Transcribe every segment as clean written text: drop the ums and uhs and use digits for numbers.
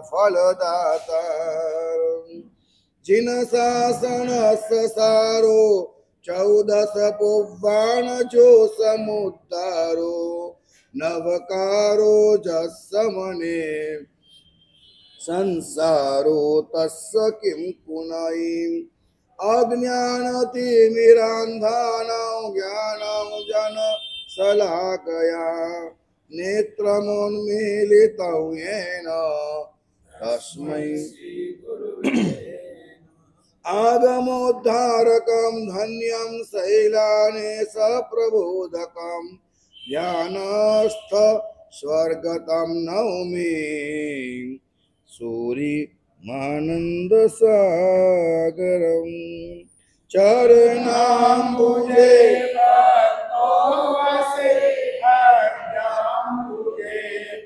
फलदाता जिन शासन सारो 14 पुवाण जो समुद्धारो नवकारो जसमने संसारो तस्य किं पुनः अज्ञानतिमिरान्धानां ज्ञानं जन शलाकया नेत्रमुन्मीलितं येन तस्मै आगमोद्धारकं धन्यं शैलानेश प्रबोधकं ध्यानस्थ स्वर्गतं नौमि सूरिमानंद सागरम चरणाम्बुजे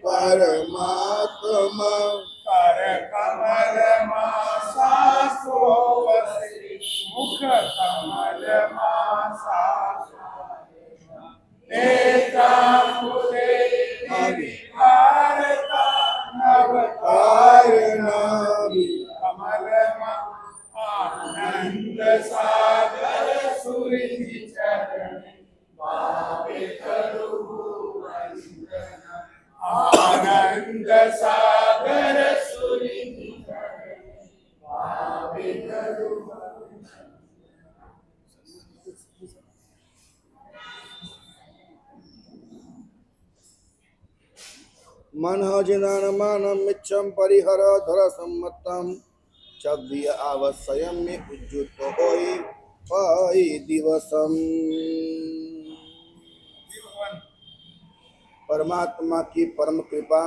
परमात्मा कर कमल मुख कमल कमल आनंद सागर सूरी चरण आनंद सागर सूरी मन जिनानमानमिच्छं परिहर धर सम्मतम चव्य आवश्यम में उज्जुत होई पाई दिवसम। परमात्मा की परम कृपा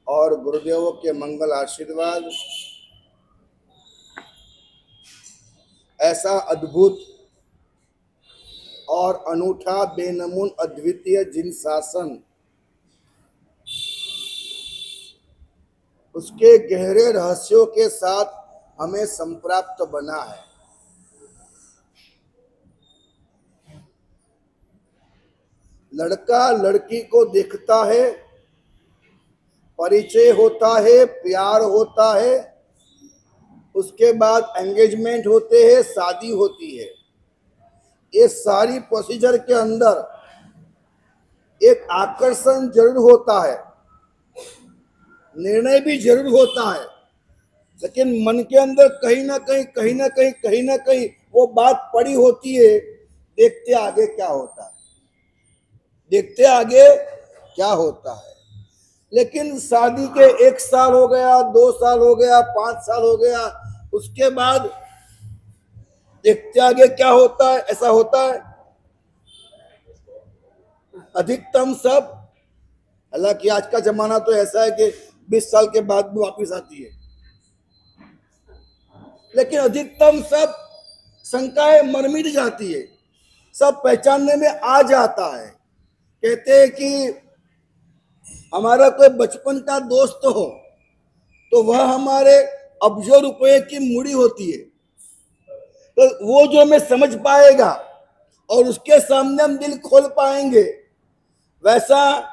और गुरुदेवों के मंगल आशीर्वाद ऐसा अद्भुत और अनूठा बेनमून अद्वितीय जिन शासन उसके गहरे रहस्यों के साथ हमें संप्राप्त बना है। लड़का लड़की को देखता है, परिचय होता है, प्यार होता है, उसके बाद एंगेजमेंट होते हैं, शादी होती है। ये सारी प्रोसीजर के अंदर एक आकर्षण जरूर होता है, निर्णय भी जरूर होता है, लेकिन मन के अंदर कहीं ना कहीं वो बात पड़ी होती है। देखते आगे क्या होता है, देखते आगे क्या होता है। लेकिन शादी के 1 साल हो गया, 2 साल हो गया, 5 साल हो गया, उसके बाद देखते आगे क्या होता है। ऐसा होता है अधिकतम सब। हालांकि आज का जमाना तो ऐसा है कि 20 साल के बाद भी वापिस आती है, लेकिन अधिकतम सब शंकाएं मर मिट जाती है, सब पहचानने में आ जाता है। कहते हैं कि हमारा कोई बचपन का दोस्त हो तो वह हमारे अब्जों रुपए की मूड़ी होती है, तो वो जो हमें समझ पाएगा और उसके सामने हम दिल खोल पाएंगे। वैसा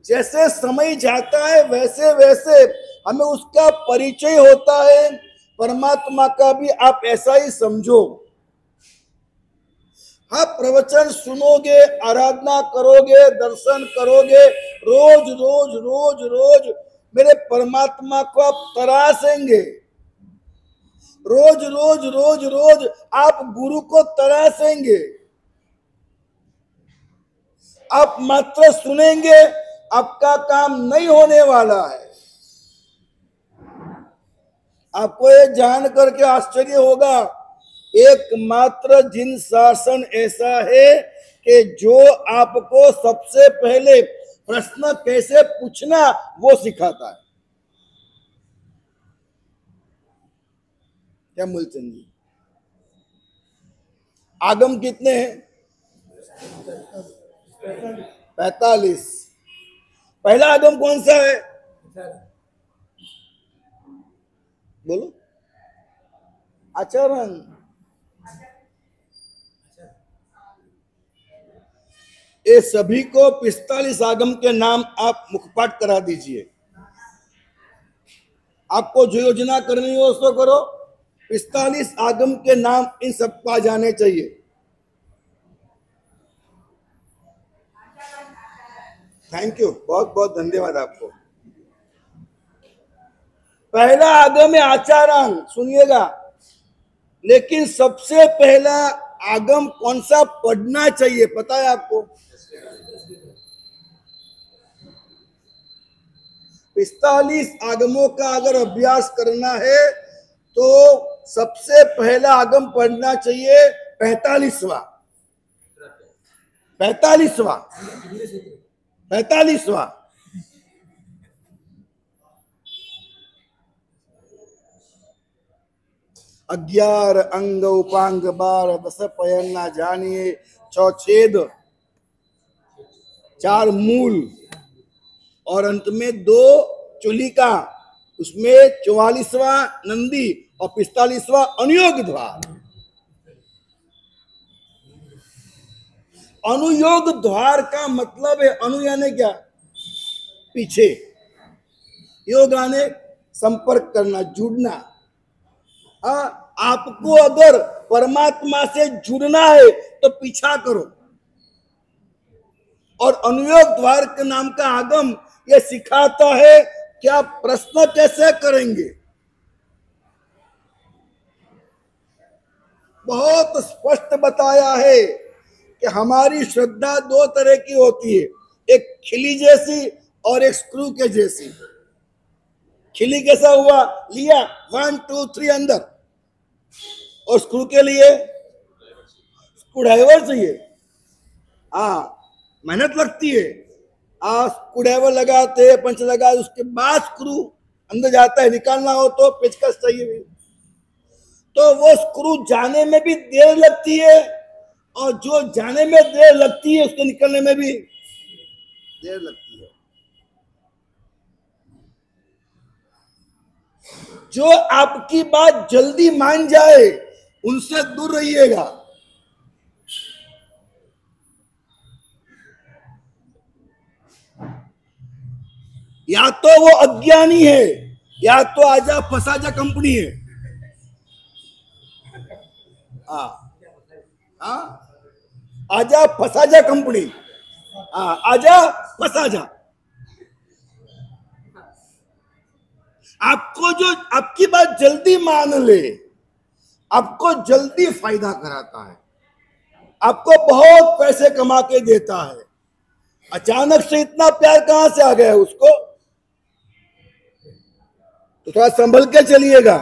जैसे समय जाता है वैसे वैसे हमें उसका परिचय होता है। परमात्मा का भी आप ऐसा ही समझो। हाँ, प्रवचन सुनोगे, आराधना करोगे, दर्शन करोगे, रोज रोज रोज रोज मेरे परमात्मा को आप तरासेंगे। रोज रोज रोज रोज आप गुरु को तरासेंगे। आप मात्र सुनेंगे, आपका काम नहीं होने वाला है। आपको ये जान करके आश्चर्य होगा, एकमात्र जिन शासन ऐसा है कि जो आपको सबसे पहले प्रश्न कैसे पूछना वो सिखाता है। क्या मूलचंद जी? आगम कितने हैं? 45। पहला आगम कौन सा है? बोलो। आचरण। ये सभी को 45 आगम के नाम आप मुखपाठ करा दीजिए। आपको जो योजना करनी हो उसको करो। 45 आगम के नाम इन सबको आ जाने चाहिए। थैंक यू, बहुत बहुत धन्यवाद आपको। पहला आगम है आचारांग, सुनिएगा। लेकिन सबसे पहला आगम कौन सा पढ़ना चाहिए पता है आपको? 45 आगमों का अगर अभ्यास करना है तो सबसे पहला आगम पढ़ना चाहिए 45वां। 45वां अग्यार अंग उपांग 12 दस पयन्ना जानिए, चौछेद 4 मूल और अंत में 2 चुलिका, उसमें 44वां नंदी और 45वां अनुयोग द्वार। अनुयोग द्वार का मतलब है, अनु यानी क्या? पीछे, योग यानी संपर्क करना, जुड़ना। आपको अगर परमात्मा से जुड़ना है तो पीछा करो। और अनुयोग द्वार के नाम का आगम ये सिखाता है कि आप प्रश्न कैसे करेंगे। बहुत स्पष्ट बताया है कि हमारी श्रद्धा 2 तरह की होती है, एक खिली जैसी और एक स्क्रू के जैसी। खिली कैसा हुआ? लिया 1 2 3 अंदर, और स्क्रू के लिए स्क्रू ड्राइवर चाहिए। मेहनत लगती है। स्क्रू ड्राइवर लगाते, पंच लगा, उसके बाद स्क्रू अंदर जाता है। निकालना हो तो पेचकस चाहिए। तो वो स्क्रू जाने में भी देर लगती है, और जो जाने में देर लगती है उसको निकलने में भी देर लगती है। जो आपकी बात जल्दी मान जाए उनसे दूर रहिएगा। या तो वो अज्ञानी है, या तो आजा फसाजा कंपनी है। आजा फसाजा कंपनी, आजा फसाजा। आपको जो आपकी बात जल्दी मान ले, आपको जल्दी फायदा कराता है, आपको बहुत पैसे कमा के देता है। अचानक से इतना प्यार कहां से आ गया उसको? तो थोड़ा संभल के चलिएगा।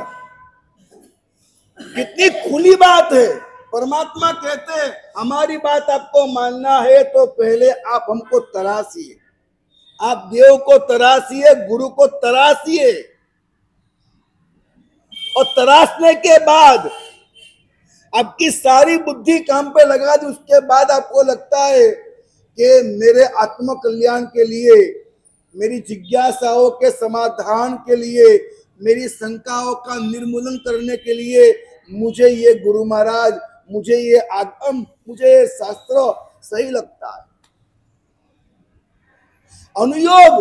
कितनी खुली बात है। परमात्मा कहते हैं हमारी बात आपको मानना है तो पहले आप हमको तराशिए। आप देव को तराशिए, गुरु को तराशिए, और तराशने के बाद आपकी सारी बुद्धि काम पे लगा दी। उसके बाद आपको लगता है कि मेरे आत्म कल्याण के लिए, मेरी जिज्ञासाओं के समाधान के लिए, मेरी शंकाओं का निर्मूलन करने के लिए मुझे ये गुरु महाराज, मुझे ये आगम, मुझे ये शास्त्र सही लगता है। अनुयोग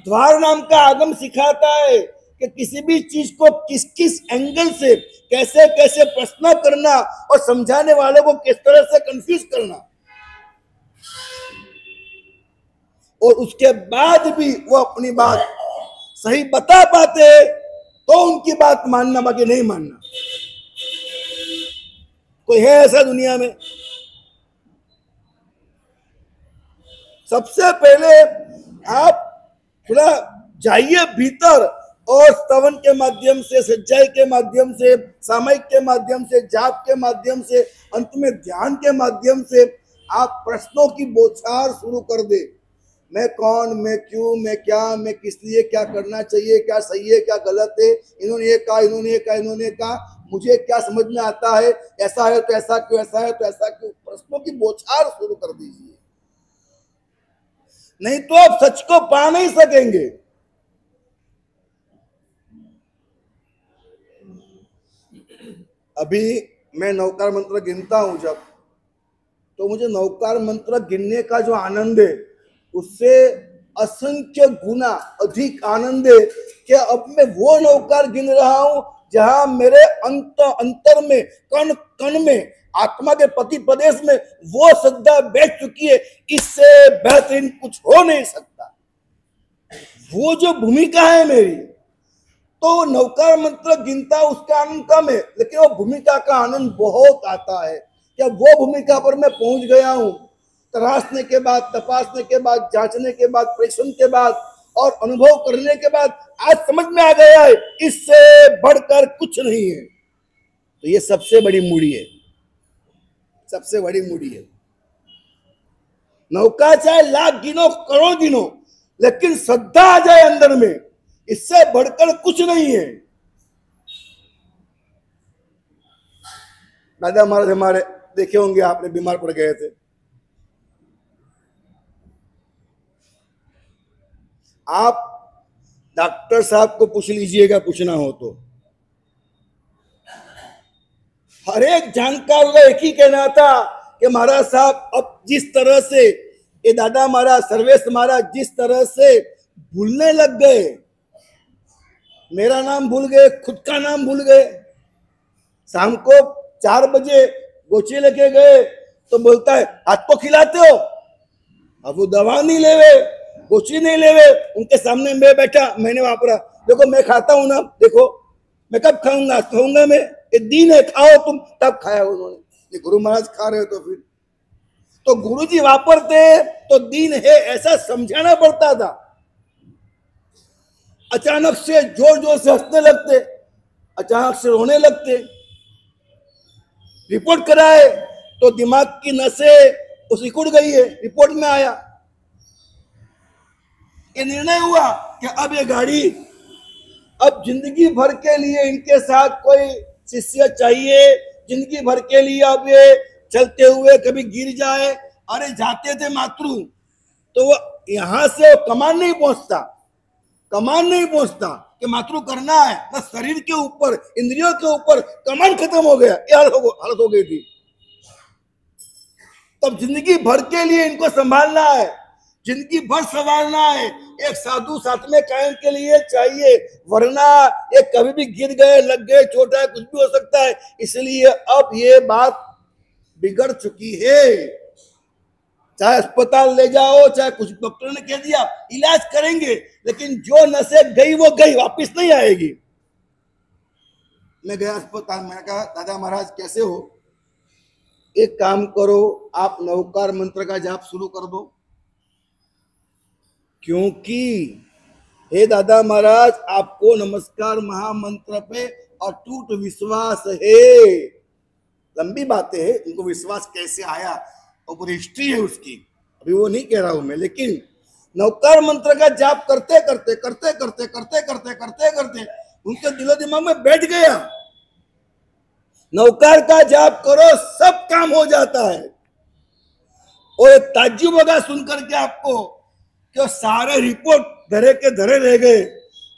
द्वार नाम का आगम सिखाता है कि किसी भी चीज को किस किस एंगल से कैसे कैसे प्रश्न करना, और समझाने वाले को किस तरह से कंफ्यूज करना, और उसके बाद भी वो अपनी बात सही बता पाते तो उनकी बात मानना, बाकी नहीं मानना। कोई है ऐसा दुनिया में? सबसे पहले आप थोड़ा जाइए भीतर, और स्तवन के माध्यम से, सच्चाई के माध्यम से, सामयिक के माध्यम से, जाप के माध्यम से, अंत में ध्यान के माध्यम से आप प्रश्नों की बौछार शुरू कर दे। मैं कौन, मैं क्यों, मैं क्या, मैं किस लिए, क्या करना चाहिए, क्या सही है, क्या गलत है, इन्होंने ये कहा, इन्होंने ये कहा, इन्होंने कहा, मुझे क्या समझ में आता है, ऐसा है तो ऐसा क्यों, ऐसा है तो ऐसा क्यों। प्रश्नों की बौछार शुरू कर दीजिए, नहीं तो आप सच को पा नहीं सकेंगे। अभी मैं नवकार मंत्र गिनता हूं, जब तो मुझे नौकार मंत्र गिनने का जो आनंद है उससे असंख्य गुना अधिक आनंद है कि अब मैं वो नौकार गिन रहा हूं जहां मेरे अंतर में कण कण में आत्मा के पति प्रदेश में वो श्रद्धा बैठ चुकी है। इससे बेहतरीन कुछ हो नहीं सकता। वो जो भूमिका है मेरी, तो नौकार मंत्र गिनता उसका आनंद कम है, लेकिन वो भूमिका का आनंद बहुत आता है। क्या वो भूमिका पर मैं पहुंच गया हूं, तराशने के बाद, तपासने के बाद, जांचने के बाद, परीक्षण के बाद और अनुभव करने के बाद आज समझ में आ गया है इससे बढ़कर कुछ नहीं है। तो ये सबसे बड़ी मूड़ी है, सबसे बड़ी मूड़ी है। नौका चाहे लाख गिनो करोड़ गिनो, लेकिन श्रद्धा आ जाए अंदर में, इससे बढ़कर कुछ नहीं है। दादा महाराज हमारे देखे होंगे आपने, बीमार पड़ गए थे। आप डॉक्टर साहब को पूछ लीजिएगा, पूछना हो तो। हर एक जानकार का एक ही कहना था कि महाराज साहब अब जिस तरह से ये दादा महाराज, सर्वेश महाराज जिस तरह से भूलने लग गए, मेरा नाम भूल गए, खुद का नाम भूल गए। शाम को 4 बजे गोची लेके गए तो बोलता है हाथ को खिलाते हो, अब वो दवा नहीं लेवे, गोची नहीं लेवे। उनके सामने मैं बैठा, मैंने वापरा, देखो मैं खाता हूं ना, देखो मैं कब खाऊंगा, खाऊंगा मैं, ये दीन है, खाओ तुम। तब खाया उन्होंने। ये गुरु महाराज खा रहे हो तो फिर तो गुरु जी वापरते तो दीन है ऐसा समझाना पड़ता था। अचानक से जोर जोर से हंसने लगते, अचानक से रोने लगते। रिपोर्ट कराए तो दिमाग की नसें उस सिकुड़ गई है, रिपोर्ट में आया। ये निर्णय हुआ कि अब ये गाड़ी, अब जिंदगी भर के लिए इनके साथ कोई शिष्य चाहिए, जिंदगी भर के लिए अब ये चलते हुए कभी गिर जाए। अरे जाते थे मातृ, तो वो यहां से कमान नहीं पहुंचता, कमान नहीं पहुंचता कि मातृ करना है, बस शरीर के ऊपर, इंद्रियों के ऊपर कमान खत्म हो गया। ये हालत हो गई थी। तब जिंदगी भर के लिए इनको संभालना है, जिंदगी भर संभालना है। एक साधु साथ में कायम के लिए चाहिए, वरना ये कभी भी गिर गए, लग गए, चोट है, कुछ भी हो सकता है। इसलिए अब ये बात बिगड़ चुकी है। चाहे अस्पताल ले जाओ, चाहे कुछ डॉक्टर ने कह दिया इलाज करेंगे, लेकिन जो नसें गई वो गई, वापस नहीं आएगी। मैं गया अस्पताल, मैंने कहा दादा महाराज कैसे हो? एक काम करो, आप नवकार मंत्र का जाप शुरू कर दो, क्योंकि हे दादा महाराज आपको नमस्कार महामंत्र पे अटूट विश्वास है। लंबी बातें है, इनको विश्वास कैसे आया और हिस्ट्री है उसकी, अभी वो नहीं कह रहा हूं मैं। लेकिन नवकार मंत्र का जाप करते करते करते करते करते करते करते करते उनके दिलो दिमाग में बैठ गया, नवकार का जाप करो सब काम हो जाता है। और ताज्जुब होगा सुनकर के आपको कि सारे रिपोर्ट धरे के धरे रह गए,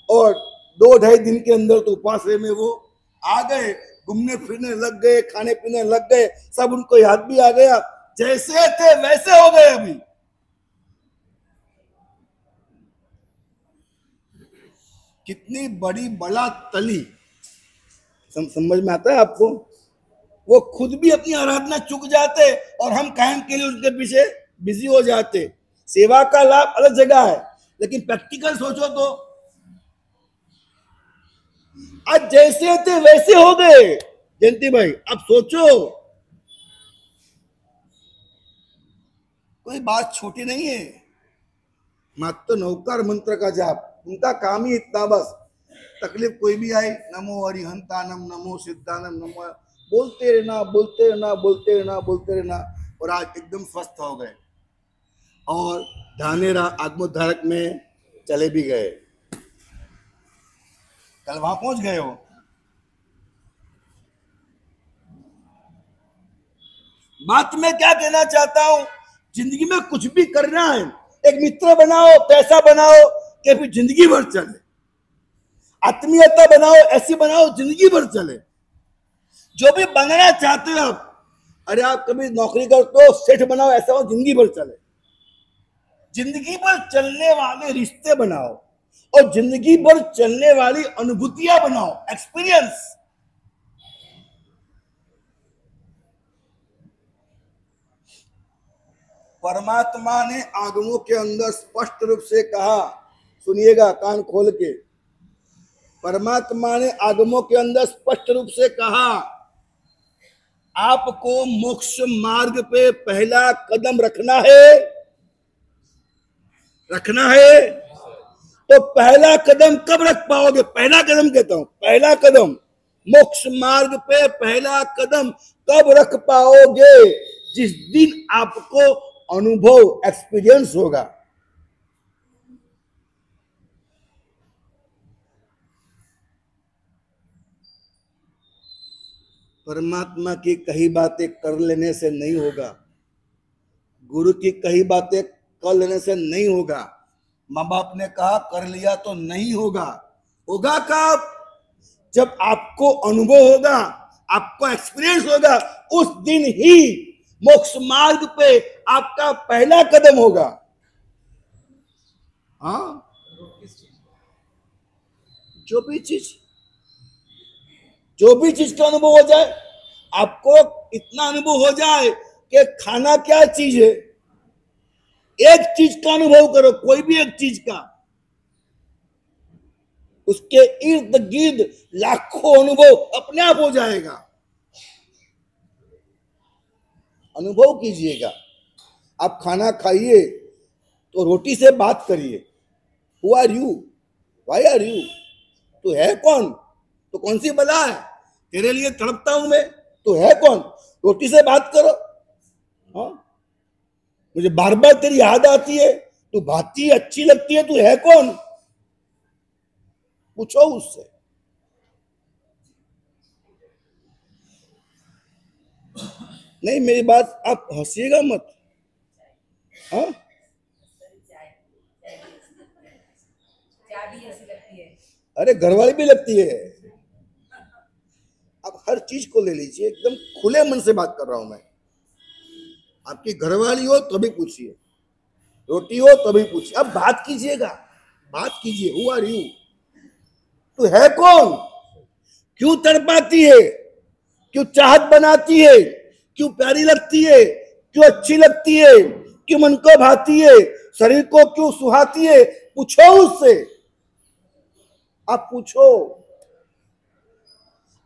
और 2-2.5 दिन के अंदर तो उपासरे में वो आ गए, घूमने फिरने लग गए, खाने पीने लग गए, सब उनको याद भी आ गया, जैसे थे वैसे हो गए। अभी कितनी बड़ी बला तली, समझ में आता है आपको? वो खुद भी अपनी आराधना चुक जाते और हम कायम के लिए उनके पीछे बिजी हो जाते। सेवा का लाभ अलग जगह है, लेकिन प्रैक्टिकल सोचो तो आज जैसे थे वैसे हो गए। जयंती भाई अब सोचो, कोई बात छोटी नहीं है। मात्र नवकार मंत्र का जाप, उनका काम ही इतना, बस तकलीफ कोई भी आई, नमो हरिहंतानम, नमो सिद्धानम, नमो, बोलते रहना बोलते रहना बोलते रहना बोलते रहना। और आज एकदम स्वस्थ हो गए और धानेरा आत्मोद्धारक में चले भी गए। कल वहां पहुंच गए हो। बात में क्या कहना चाहता हूं, जिंदगी में कुछ भी करना है, एक मित्र बनाओ, पैसा बनाओ कि फिर जिंदगी भर चले, आत्मीयता बनाओ, ऐसी बनाओ जिंदगी भर चले। जो भी बनना चाहते हो आप, अरे आप कभी नौकरी करते हो, सेठ बनाओ, ऐसा हो जिंदगी भर चले। जिंदगी भर चलने वाले रिश्ते बनाओ और जिंदगी भर चलने वाली अनुभूतियां बनाओ, एक्सपीरियंस। परमात्मा ने आगमों के अंदर स्पष्ट रूप से कहा, सुनिएगा कान खोल के, परमात्मा ने आगमों के अंदर स्पष्ट रूप से कहा, आपको मोक्ष मार्ग पे पहला कदम रखना है, रखना है। तो पहला कदम कब रख पाओगे? पहला कदम कहता हूं, पहला कदम मोक्ष मार्ग पे पहला कदम कब रख पाओगे? जिस दिन आपको अनुभव, एक्सपीरियंस होगा। परमात्मा की कही बातें कर लेने से नहीं होगा, गुरु की कही बातें कर लेने से नहीं होगा, माँ बाप ने कहा कर लिया तो नहीं होगा। होगा कब? जब आपको अनुभव होगा, आपको एक्सपीरियंस होगा, उस दिन ही मोक्ष मार्ग पे आपका पहला कदम होगा। हाँ, जो भी चीज का अनुभव हो जाए, आपको इतना अनुभव हो जाए कि खाना क्या चीज है, एक चीज का अनुभव करो, कोई भी एक चीज का, उसके इर्द गिर्द लाखों अनुभव अपने आप हो जाएगा। अनुभव कीजिएगा। आप खाना खाइए तो रोटी से बात करिए, who are you, why are you, तू है कौन, तो कौन सी बला है, तेरे लिए तड़पता हूं मैं, तू है कौन, रोटी से बात करो। हाँ, मुझे बार बार तेरी याद आती है, तू भाती अच्छी लगती है, तू है कौन, पूछो उससे। नहीं, मेरी बात आप हंसिएगा मत। हाँ, अरे घरवाली भी लगती है। आप हर चीज को ले लीजिए, एकदम खुले मन से बात कर रहा हूं मैं। आपकी घरवाली हो तो भी पूछिए, रोटी हो तो भी पूछिए, अब बात कीजिएगा, बात कीजिए। हु आर यू, तू है कौन, क्यों तड़पाती है, क्यों चाहत बनाती है, क्यों प्यारी लगती है, क्यों अच्छी लगती है, क्यों मन को भाती है, शरीर को क्यों सुहाती है, पूछो उससे, आप पूछो।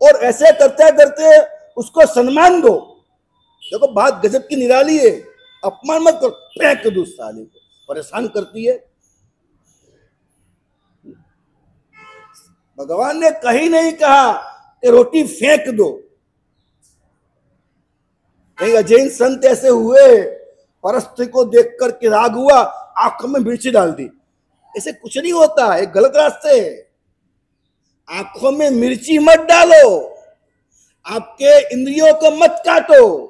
और ऐसे करते करते उसको सम्मान दो। देखो बात गजब की निराली है, अपमान मत करो, फेंक दो साले को, परेशान करती है। भगवान ने कहीं नहीं कहा कि रोटी फेंक दो। कहीं अजैन संत ऐसे हुए, परस्त्री को देखकर के राग हुआ, आंखों में मिर्ची डाल दी। ऐसे कुछ नहीं होता है, गलत रास्ते है। आंखों में मिर्ची मत डालो, आपके इंद्रियों को मत काटो,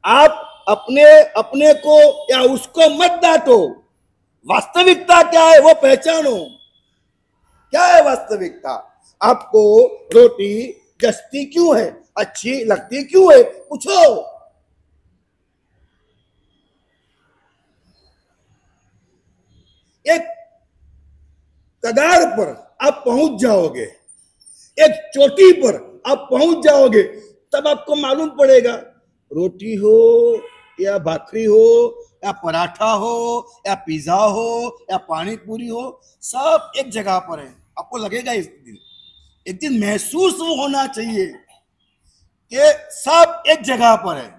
आप अपने को या उसको मत डांटो। वास्तविकता क्या है वो पहचानो। क्या है वास्तविकता? आपको रोटी जचती क्यों है, अच्छी लगती क्यों है, पूछो। एक कगार पर आप पहुंच जाओगे, एक चोटी पर आप पहुंच जाओगे, तब आपको मालूम पड़ेगा रोटी हो या भाखरी हो या पराठा हो या पिज्जा हो या पानी पूरी हो, सब एक जगह पर है। आपको लगेगा एक दिन महसूस वो होना चाहिए कि सब एक जगह पर है।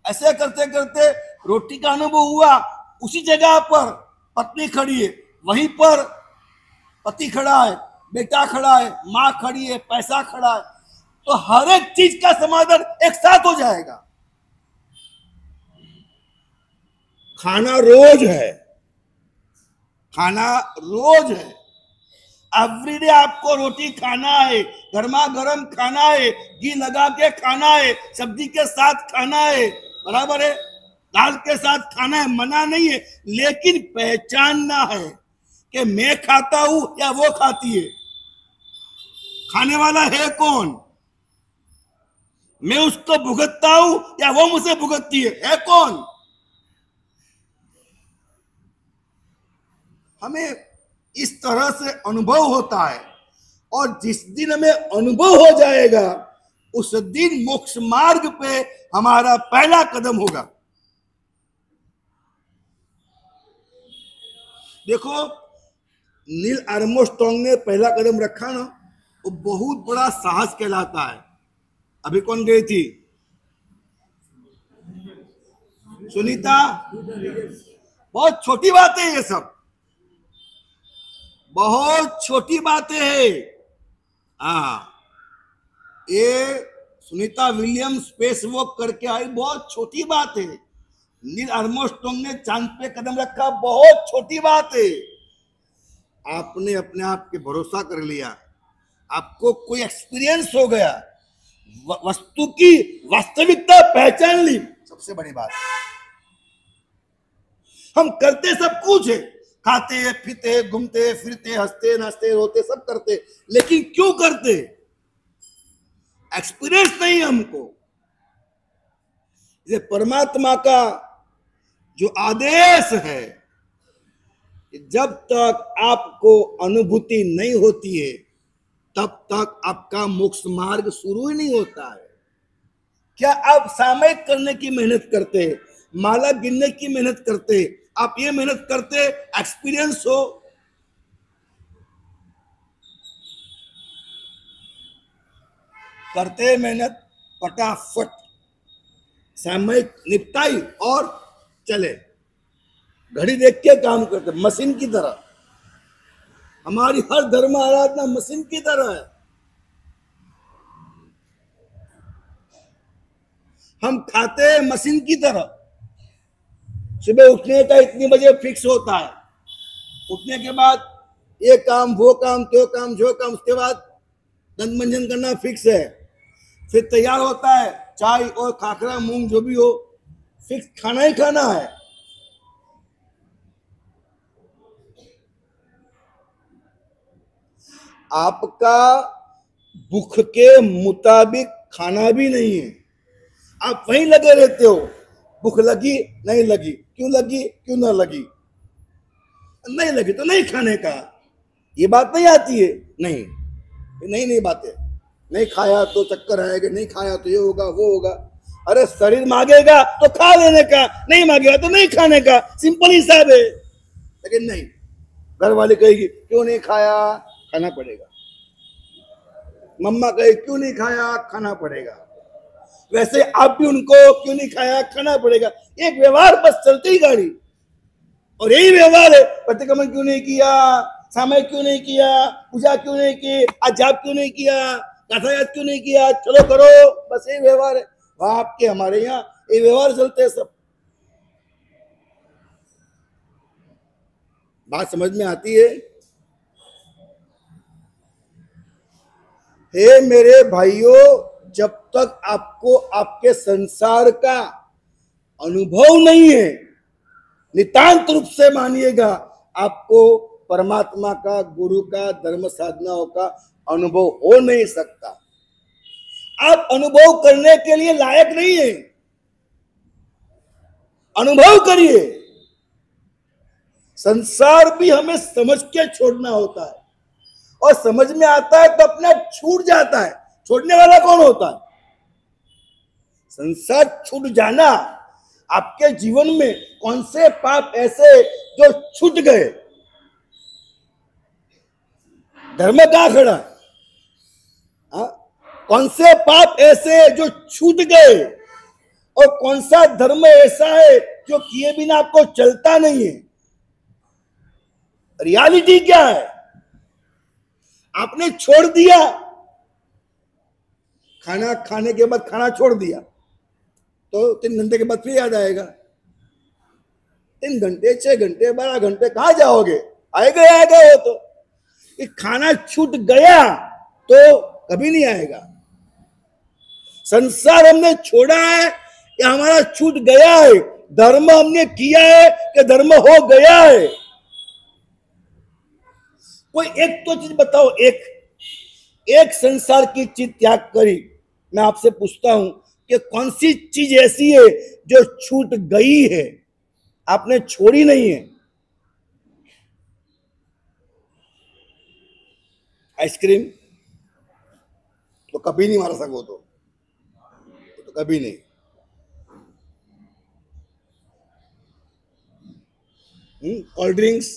ऐसे करते करते रोटी का अनुभव हुआ, उसी जगह पर पत्नी खड़ी है, वहीं पर पति खड़ा है, बेटा खड़ा है, माँ खड़ी है, पैसा खड़ा है, तो हर एक चीज का समाधान एक साथ हो जाएगा। खाना रोज है, खाना रोज है, एवरीडे आपको रोटी खाना है, गर्मा गर्म खाना है, घी लगा के खाना है, सब्जी के साथ खाना है, बराबर है, दाल के साथ खाना है, मना नहीं है, लेकिन पहचानना है कि मैं खाता हूं या वो खाती है, खाने वाला है कौन। मैं उसको भुगतता हूं या वो मुझे भुगतती है कौन? हमें इस तरह से अनुभव होता है, और जिस दिन हमें अनुभव हो जाएगा उस दिन मोक्ष मार्ग पे हमारा पहला कदम होगा। देखो, नील आर्मस्ट्रांग ने पहला कदम रखा ना, वो बहुत बड़ा साहस कहलाता है। अभी कौन गई थी? सुनीता। बहुत छोटी बात है ये सब, बहुत छोटी बातें है। हाँ, ये सुनीता विलियम्स स्पेस वॉक करके आई, बहुत छोटी बात है। नील आर्मस्ट्रांग ने चांद पे कदम रखा, बहुत छोटी बात है। आपने अपने आप पे भरोसा कर लिया, आपको कोई एक्सपीरियंस हो गया, वस्तु की वास्तविकता पहचान ली, सबसे बड़ी बात। हम करते सब कुछ है, खाते पीते घूमते फिरते हंसते नाचते रोते सब करते, लेकिन क्यों करते? एक्सपीरियंस नहीं हमको। ये परमात्मा का जो आदेश है, जब तक आपको अनुभूति नहीं होती है तब तक आपका मोक्ष मार्ग शुरू ही नहीं होता है। क्या आप सामयिक करने की मेहनत करते, माला गिनने की मेहनत करते, आप ये मेहनत करते एक्सपीरियंस हो? करते मेहनत, फटाफट सामयिक निपटाई और चले, घड़ी देख के काम करते, मशीन की तरह। हमारी हर धर्म आराधना मशीन की तरह है। हम खाते हैं मशीन की तरह। सुबह उठने का इतनी बजे फिक्स होता है, उठने के बाद ये काम वो काम त्यो काम जो काम, उसके बाद दंत मंजन करना फिक्स है, फिर तैयार होता है, चाय और खाखरा मूंग जो भी हो, फिक्स खाना ही खाना है। आपका भूख के मुताबिक खाना भी नहीं है, आप वहीं लगे रहते हो। भूख लगी नहीं लगी, क्यों लगी क्यों ना लगी, नहीं लगी तो नहीं खाने का, ये बात नहीं आती है। नहीं बातें, नहीं खाया तो चक्कर आएगा, नहीं खाया तो ये होगा वो होगा। अरे शरीर मांगेगा तो खा लेने का, नहीं मांगेगा तो नहीं खाने का, सिंपल हिसाब है। लेकिन नहीं, घर वाले कहेगी क्यों नहीं खाया, खाना पड़ेगा। मम्मा कहे क्यों नहीं खाया, खाना पड़ेगा। वैसे आप भी उनको क्यों नहीं खाया, खाना पड़ेगा। एक व्यवहार बस चलती ही गाड़ी, और यही व्यवहार है। प्रतिक्रमण क्यों नहीं किया, समय क्यों नहीं किया, पूजा क्यों नहीं की, आज जाप क्यों नहीं किया, कथा याद क्यों नहीं किया, चलो करो, बस यही व्यवहार है। वहां आपके हमारे यहाँ ये व्यवहार चलते हैं सब। बात समझ में आती है? हे मेरे भाइयों, जब तक आपको आपके संसार का अनुभव नहीं है, नितांत रूप से मानिएगा, आपको परमात्मा का, गुरु का, धर्म साधनाओं का अनुभव हो नहीं सकता। आप अनुभव करने के लिए लायक नहीं है। अनुभव करिए। संसार भी हमें समझ के छोड़ना होता है, और समझ में आता है तो अपने आप छूट जाता है। छोड़ने वाला कौन होता है? संसार छूट जाना। आपके जीवन में कौन से पाप ऐसे जो छूट गए? धर्म कहां खड़ा है? कौन से पाप ऐसे जो छूट गए, और कौन सा धर्म ऐसा है जो किए बिना आपको चलता नहीं है? रियलिटी क्या है? आपने छोड़ दिया, खाना खाने के बाद खाना छोड़ दिया तो 3 घंटे के बाद फिर याद आएगा। 3 घंटे 6 घंटे 12 घंटे कहां जाओगे? आएगा वो तो। कि खाना छूट गया तो कभी नहीं आएगा। संसार हमने छोड़ा है या हमारा छूट गया है? धर्म हमने किया है कि धर्म हो गया है? कोई एक तो चीज बताओ, एक संसार की चीज त्याग करी मैं आपसे पूछता हूं कि कौन सी चीज ऐसी है जो छूट गई है, आपने छोड़ी नहीं है? आइसक्रीम तो कभी नहीं मार सको, तो कभी नहीं। कोल्ड ड्रिंक्स,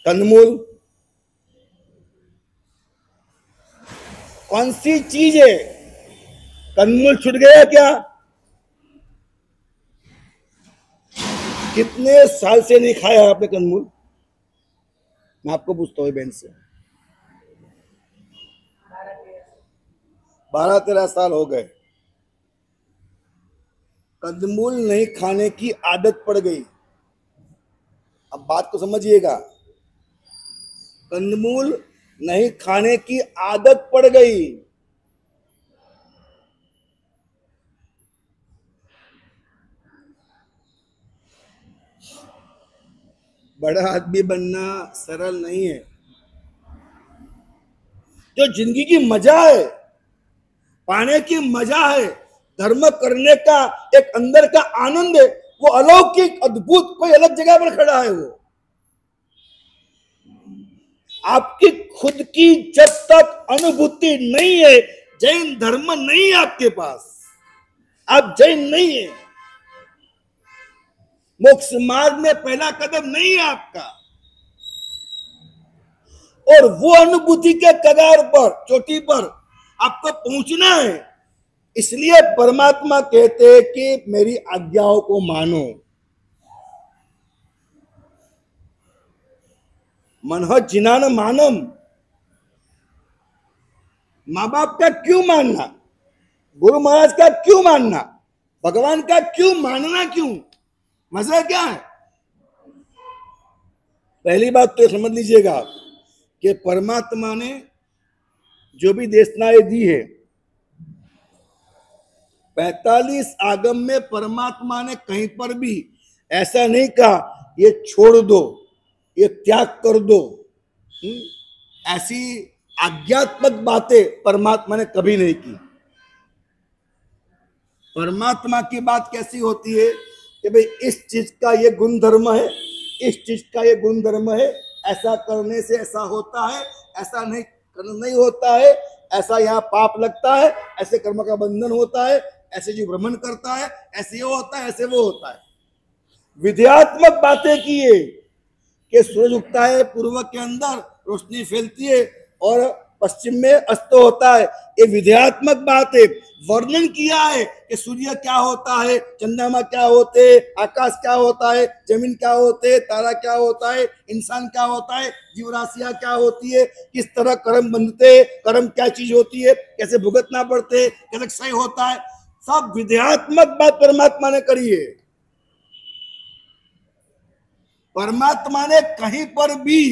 कंदमूल, कौन सी चीज है? कंदमूल छूट गया क्या? कितने साल से नहीं खाया आपने कंदमूल? मैं आपको पूछता हूँ बहन से। 12-13 साल हो गए, कंदमूल नहीं खाने की आदत पड़ गई। अब बात को समझिएगा, कंदमूल नहीं खाने की आदत पड़ गई। बड़ा आदमी बनना सरल नहीं है। जो जिंदगी की मजा है, पाने की मजा है, धर्म करने का एक अंदर का आनंद है, वो अलौकिक अद्भुत कोई अलग जगह पर खड़ा है। वो आपकी खुद की जब तक अनुभूति नहीं है, जैन धर्म नहीं है आपके पास, आप जैन नहीं है। मोक्ष मार्ग में पहला कदम नहीं है आपका, और वो अनुभूति के कगार पर, चोटी पर आपको पहुंचना है। इसलिए परमात्मा कहते हैं कि मेरी आज्ञाओं को मानो। मनः जिनान मानम, माँ बाप का क्यों मानना, गुरु महाराज का क्यों मानना, भगवान का क्यों मानना, क्यों? मजा क्या है? पहली बात तो समझ लीजिएगा कि परमात्मा ने जो भी देशनाएं दी है, 45 आगम में परमात्मा ने कहीं पर भी ऐसा नहीं कहा ये छोड़ दो, ये त्याग कर दो। ऐसी आज्ञात्मक बातें परमात्मा ने कभी नहीं की। परमात्मा की बात कैसी होती है कि भाई इस चीज का ये गुण धर्म है, इस चीज का ये गुण धर्म है, ऐसा करने से ऐसा होता है, ऐसा नहीं होता है, ऐसा यहाँ पाप लगता है, ऐसे कर्म का बंधन होता है, ऐसे जो भ्रमण करता है, ऐसे ये होता है, ऐसे वो होता है। विद्यात्मक बातें की है कि सूरज उगता है पूर्व के अंदर, रोशनी फैलती है और पश्चिम में अस्त होता है, ये विद्यात्मक बात है। वर्णन किया है कि सूर्य क्या होता है, चंद्रमा क्या होते हैं, आकाश क्या होता है, जमीन क्या होते है, तारा क्या होता है, इंसान क्या होता है, जीवराशियां क्या होती है, किस तरह कर्म बनते हैं, कर्म क्या चीज होती है, कैसे भुगतना पड़ते, कैसे क्षय होता है, सब विद्यात्मक बात परमात्मा ने करी है। परमात्मा ने कहीं पर भी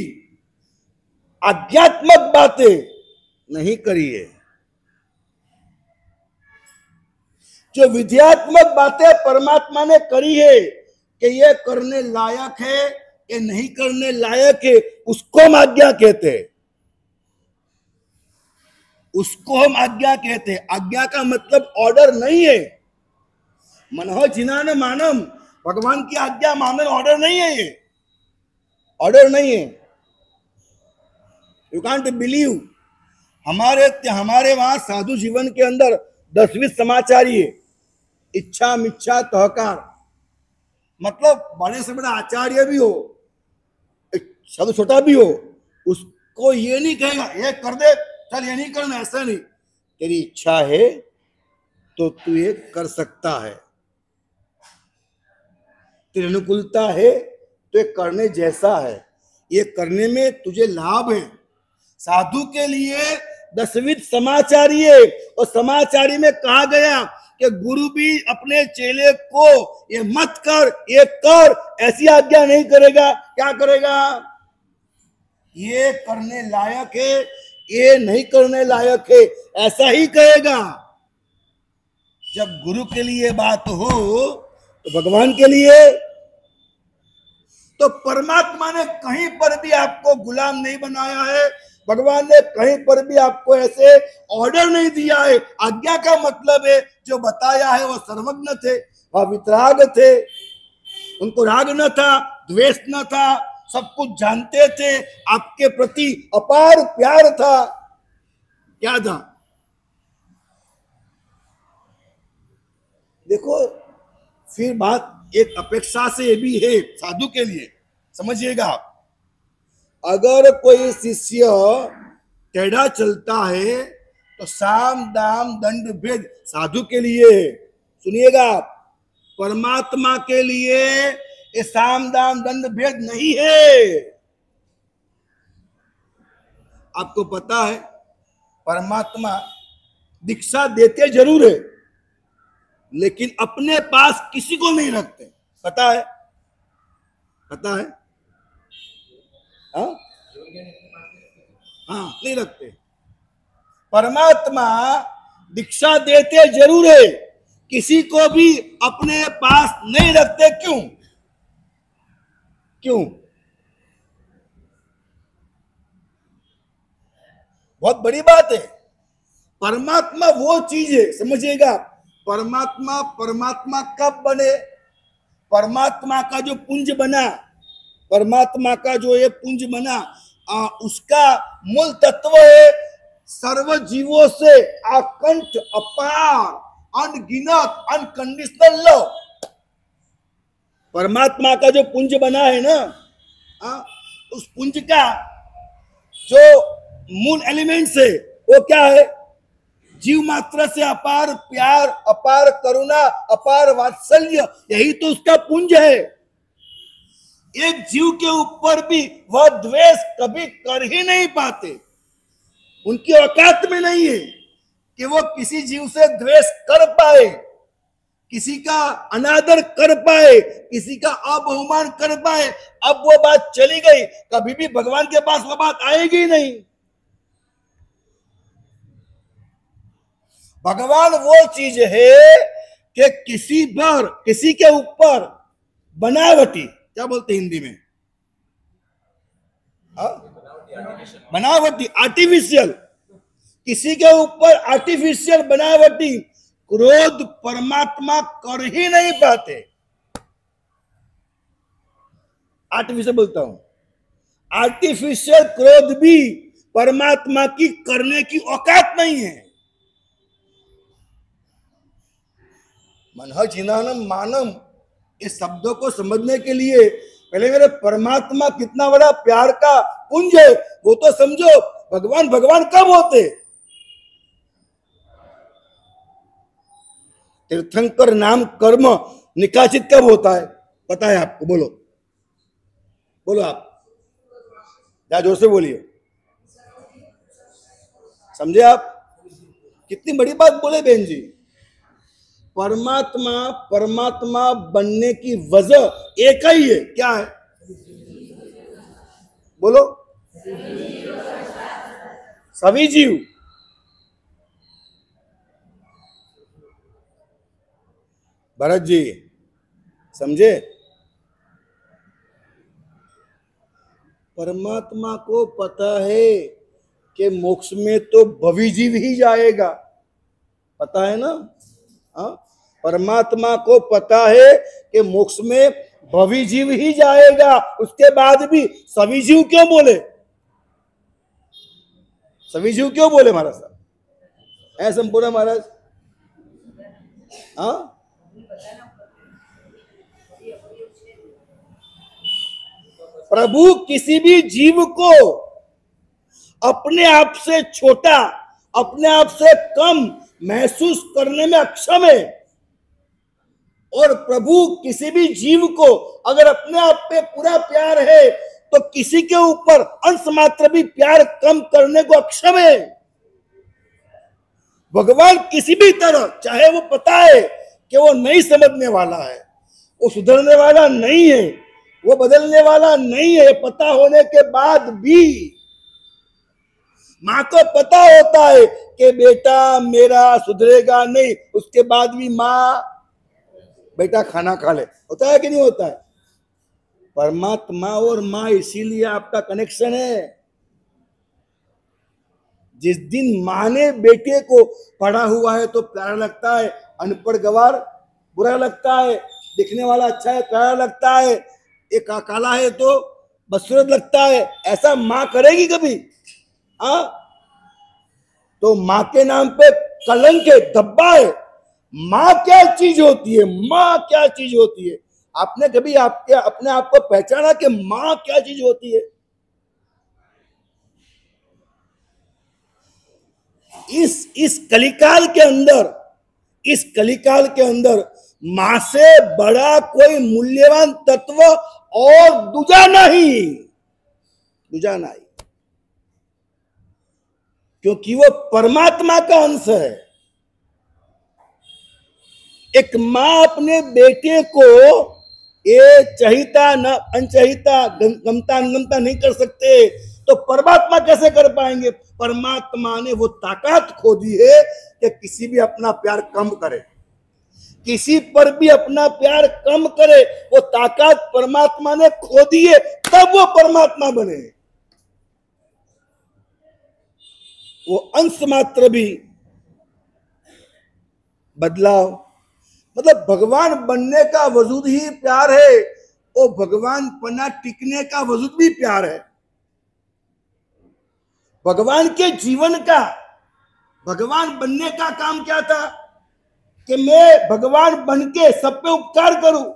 आध्यात्मक बातें नहीं करी है। जो विद्यात्मक बातें परमात्मा ने करी है कि ये करने लायक है, ये नहीं करने लायक है, उसको हम आज्ञा कहते हैं। उसको हम आज्ञा कहते हैं। आज्ञा का मतलब ऑर्डर नहीं है। मनः जिनान मानम, भगवान की आज्ञा मानन ऑर्डर नहीं है, ये ऑर्डर नहीं है। You can't believe. हमारे वहां साधु जीवन के अंदर 10वीं समाचारी है, इच्छा मिच्छा तहकार, मतलब बड़े से बड़ा आचार्य भी हो, साधु छोटा भी हो, उसको ये नहीं कहेगा ये कर दे, चल ये नहीं करना, ऐसा नहीं। तेरी इच्छा है तो तू ये कर सकता है, तेरी अनुकूलता है तो ये करने जैसा है, ये करने में तुझे लाभ है। साधु के लिए 10वीं समाचारी है, और समाचारी में कहा गया कि गुरु भी अपने चेले को ये मत कर, ये कर, ऐसी आज्ञा नहीं करेगा। क्या करेगा? ये करने लायक है, ये नहीं करने लायक है, ऐसा ही कहेगा। जब गुरु के लिए बात हो तो भगवान के लिए, तो परमात्मा ने कहीं पर भी आपको गुलाम नहीं बनाया है, भगवान ने कहीं पर भी आपको ऐसे ऑर्डर नहीं दिया है। आज्ञा का मतलब है जो बताया है वो सर्वज्ञ थे, वह वितराग थे, उनको राग न था, द्वेष न था, सब कुछ जानते थे, आपके प्रति अपार प्यार था। क्या था? देखो, फिर बात एक अपेक्षा से भी है साधु के लिए, समझिएगा आप। अगर कोई शिष्य टेढ़ा चलता है तो साम दाम दंड भेद साधु के लिए है। सुनिएगा आप, परमात्मा के लिए ये साम दाम दंड भेद नहीं है। आपको पता है परमात्मा दीक्षा देते जरूर है, लेकिन अपने पास किसी को नहीं रखते। पता है? पता है? हाँ, नहीं रखते। परमात्मा दीक्षा देते जरूर है, किसी को भी अपने पास नहीं रखते। क्यों? क्यों? बहुत बड़ी बात है। परमात्मा वो चीज है, समझिएगा। परमात्मा कब बने? परमात्मा का जो पुंज बना, परमात्मा का जो ये पुंज बना, उसका मूल तत्व है सर्व जीवों से आकंठ, अपार, अनगिनत, अनकंडीशनल लव। परमात्मा का जो पुंज बना है ना, उस पुंज का जो मूल एलिमेंट्स है वो क्या है? जीव मात्र से अपार प्यार, अपार करुणा, अपार वात्सल्य, यही तो उसका पुंज है। एक जीव के ऊपर भी वह द्वेष कभी कर ही नहीं पाते। उनकी औकात में नहीं है कि वो किसी जीव से द्वेष कर पाए, किसी का अनादर कर पाए, किसी का अबहुमान कर पाए। अब वो बात चली गई, कभी भी भगवान के पास वो बात आएगी नहीं। भगवान वो चीज है कि किसी के ऊपर बनावटी, क्या बोलते हिंदी में? बनावटी, आर्टिफिशियल, किसी के ऊपर आर्टिफिशियल बनावटी क्रोध परमात्मा कर ही नहीं पाते। आर्टिफिशियल बोलता हूं, आर्टिफिशियल क्रोध भी परमात्मा की करने की औकात नहीं है। मनः जिनानम मानम, इस शब्दों को समझने के लिए पहले मेरे परमात्मा कितना बड़ा प्यार का पुंज है वो तो समझो। भगवान कब होते? तीर्थंकर नाम कर्म निकासित कब होता है? पता है आपको? बोलो आप, या जोर से बोलिए। समझे आप? कितनी बड़ी बात बोले बहन जी। परमात्मा बनने की वजह एक ही है, क्या है? बोलो। सभी जीव। भरत जी समझे? परमात्मा को पता है कि मोक्ष में तो भविजीव ही जाएगा, पता है ना? परमात्मा को पता है कि मोक्ष में भविजीव ही जाएगा। उसके बाद भी सभी जीव क्यों बोले? सभी जीव क्यों बोले महाराज साहब? ऐसा बोला महाराज? प्रभु किसी भी जीव को अपने आप से छोटा, अपने आप से कम महसूस करने में अक्षम है। और प्रभु किसी भी जीव को अगर अपने आप पे पूरा प्यार है तो किसी के ऊपर अंश मात्र भी प्यार कम करने को अक्षम है। भगवान किसी भी तरह, चाहे वो पता है कि वो नहीं समझने वाला है, वो सुधरने वाला नहीं है, वो बदलने वाला नहीं है, पता होने के बाद भी माँ को पता होता है कि बेटा मेरा सुधरेगा नहीं, उसके बाद भी माँ बेटा खाना खा ले। होता है कि नहीं होता है? परमात्मा और माँ इसीलिए आपका कनेक्शन है। जिस दिन माँ ने बेटे को पढ़ा हुआ है तो प्यारा लगता है, अनपढ़ गवार बुरा लगता है, दिखने वाला अच्छा है प्यारा लगता है, एक काला है तो बदसूरत लगता है। ऐसा माँ करेगी कभी? हाँ, तो माँ के नाम पे कलंक है, धब्बा है। माँ क्या चीज होती है? माँ क्या चीज होती है? आपने कभी आपके अपने आप को पहचाना कि माँ क्या चीज होती है? इस कलिकाल के अंदर, इस कलिकाल के अंदर मां से बड़ा कोई मूल्यवान तत्व और दूजा नहीं, दूजा नहीं, क्योंकि वो परमात्मा का अंश है। एक मां अपने बेटे को ये चहिता न अनचहिता, गमता अनगमता नहीं कर सकते, तो परमात्मा कैसे कर पाएंगे? परमात्मा ने वो ताकत खो दी है कि किसी भी अपना प्यार कम करे, किसी पर भी अपना प्यार कम करे, वो ताकत परमात्मा ने खो दी है, तब वो परमात्मा बने। वो अंश मात्र भी बदलाव, मतलब भगवान बनने का वजूद ही प्यार है, वो भगवान पना टिकने का वजूद भी प्यार है। भगवान के जीवन का, भगवान बनने का काम क्या था? कि मैं भगवान बन के सब पे उपकार करूं।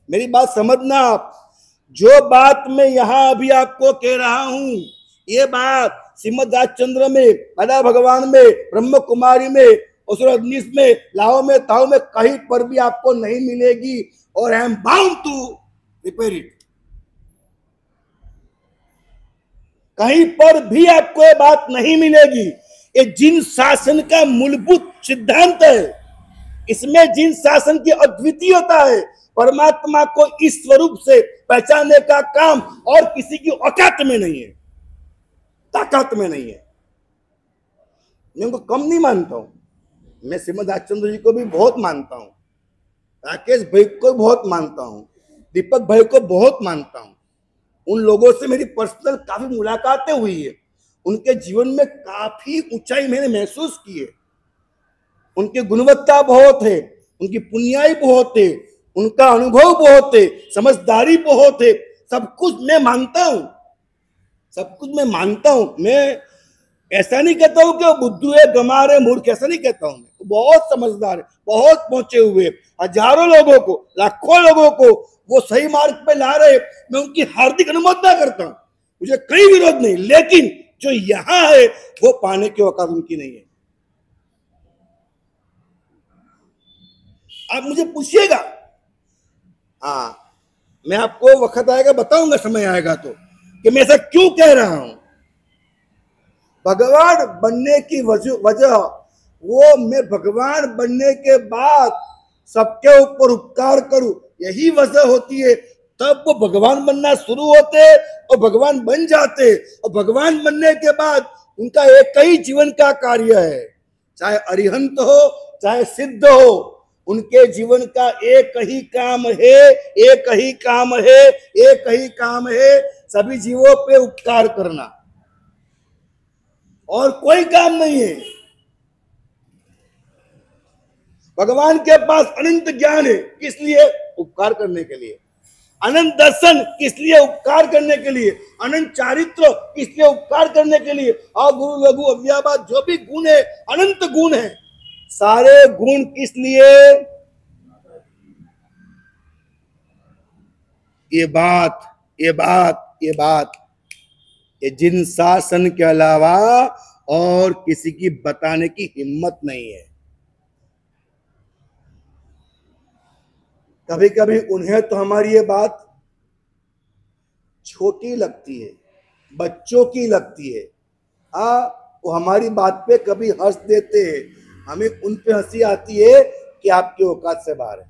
मेरी बात समझना आप, जो बात मैं यहां अभी आपको कह रहा हूं, ये बात श्रीमद् राजचंद्र में, राधा भगवान में, ब्रह्म कुमारी में, उसरअग्निश में, लाओ में, ताओ में कहीं पर भी आपको नहीं मिलेगी, और I am bound to repair it. कहीं पर भी आपको ये बात नहीं मिलेगी। ये जिन शासन का मूलभूत सिद्धांत है, इसमें जिन शासन की अद्वितीयता है, परमात्मा को इस स्वरूप से पहचानने का काम और किसी की औकात में नहीं है, ताकत में नहीं है। मैं उनको कम नहीं मानता हूं, मैं श्रीमद् राजचंद्र जी को भी बहुत मानता हूं, राकेश भाई को बहुत मानता हूं, दीपक भाई को बहुत मानता हूं। उन लोगों से मेरी पर्सनल काफी मुलाकातें हुई है, उनके जीवन में काफी ऊंचाई मैंने महसूस की है, उनकी गुणवत्ता बहुत है, उनकी पुण्याई बहुत है, उनका अनुभव बहुत है, समझदारी बहुत है, सब कुछ मैं मानता हूं, सब कुछ मैं मानता हूं। मैं ऐसा नहीं कहता हूं कि वो बुद्धू है, गंवार है, मूर्ख, ऐसा नहीं कहता हूं। मैं बहुत समझदार है, बहुत पहुंचे हुए, हजारों लोगों को, लाखों लोगों को वो सही मार्ग पे ला रहे, मैं उनकी हार्दिक अनुमोदना करता हूं, मुझे कोई विरोध नहीं, लेकिन जो यहां है वो पाने की औकात उनकी नहीं है। आप मुझे पूछिएगा, हाँ, मैं आपको वक्त आएगा बताऊंगा, समय आएगा तो, कि मैं ऐसा क्यों कह रहा हूं। भगवान बनने की वजह वो मैं भगवान बनने के बाद सबके ऊपर उपकार करूं, यही वजह होती है। तब वो भगवान बनना शुरू होते और भगवान बन जाते, और भगवान बनने के बाद उनका एक ही जीवन का कार्य है, चाहे अरिहंत हो चाहे सिद्ध हो, उनके जीवन का एक ही काम है, एक ही काम है, एक ही काम है, सभी जीवों पे उपकार करना, और कोई काम नहीं है। भगवान के पास अनंत ज्ञान है, किस लिए? उपकार करने के लिए। अनंत दर्शन, किस लिए? उपकार करने के लिए। अनंत चारित्र, किस लिए? उपकार करने के लिए। और गुरु लघु अव्याबाद जो भी गुण है, अनंत गुण है, सारे गुण किस लिए? ये बात ये जिन शासन के अलावा और किसी की बताने की हिम्मत नहीं है। कभी कभी उन्हें तो हमारी ये बात छोटी लगती है, बच्चों की लगती है, वो हमारी बात पे कभी हंस देते हैं, हमें उन पे हंसी आती है कि आपकी औकात से बाहर है।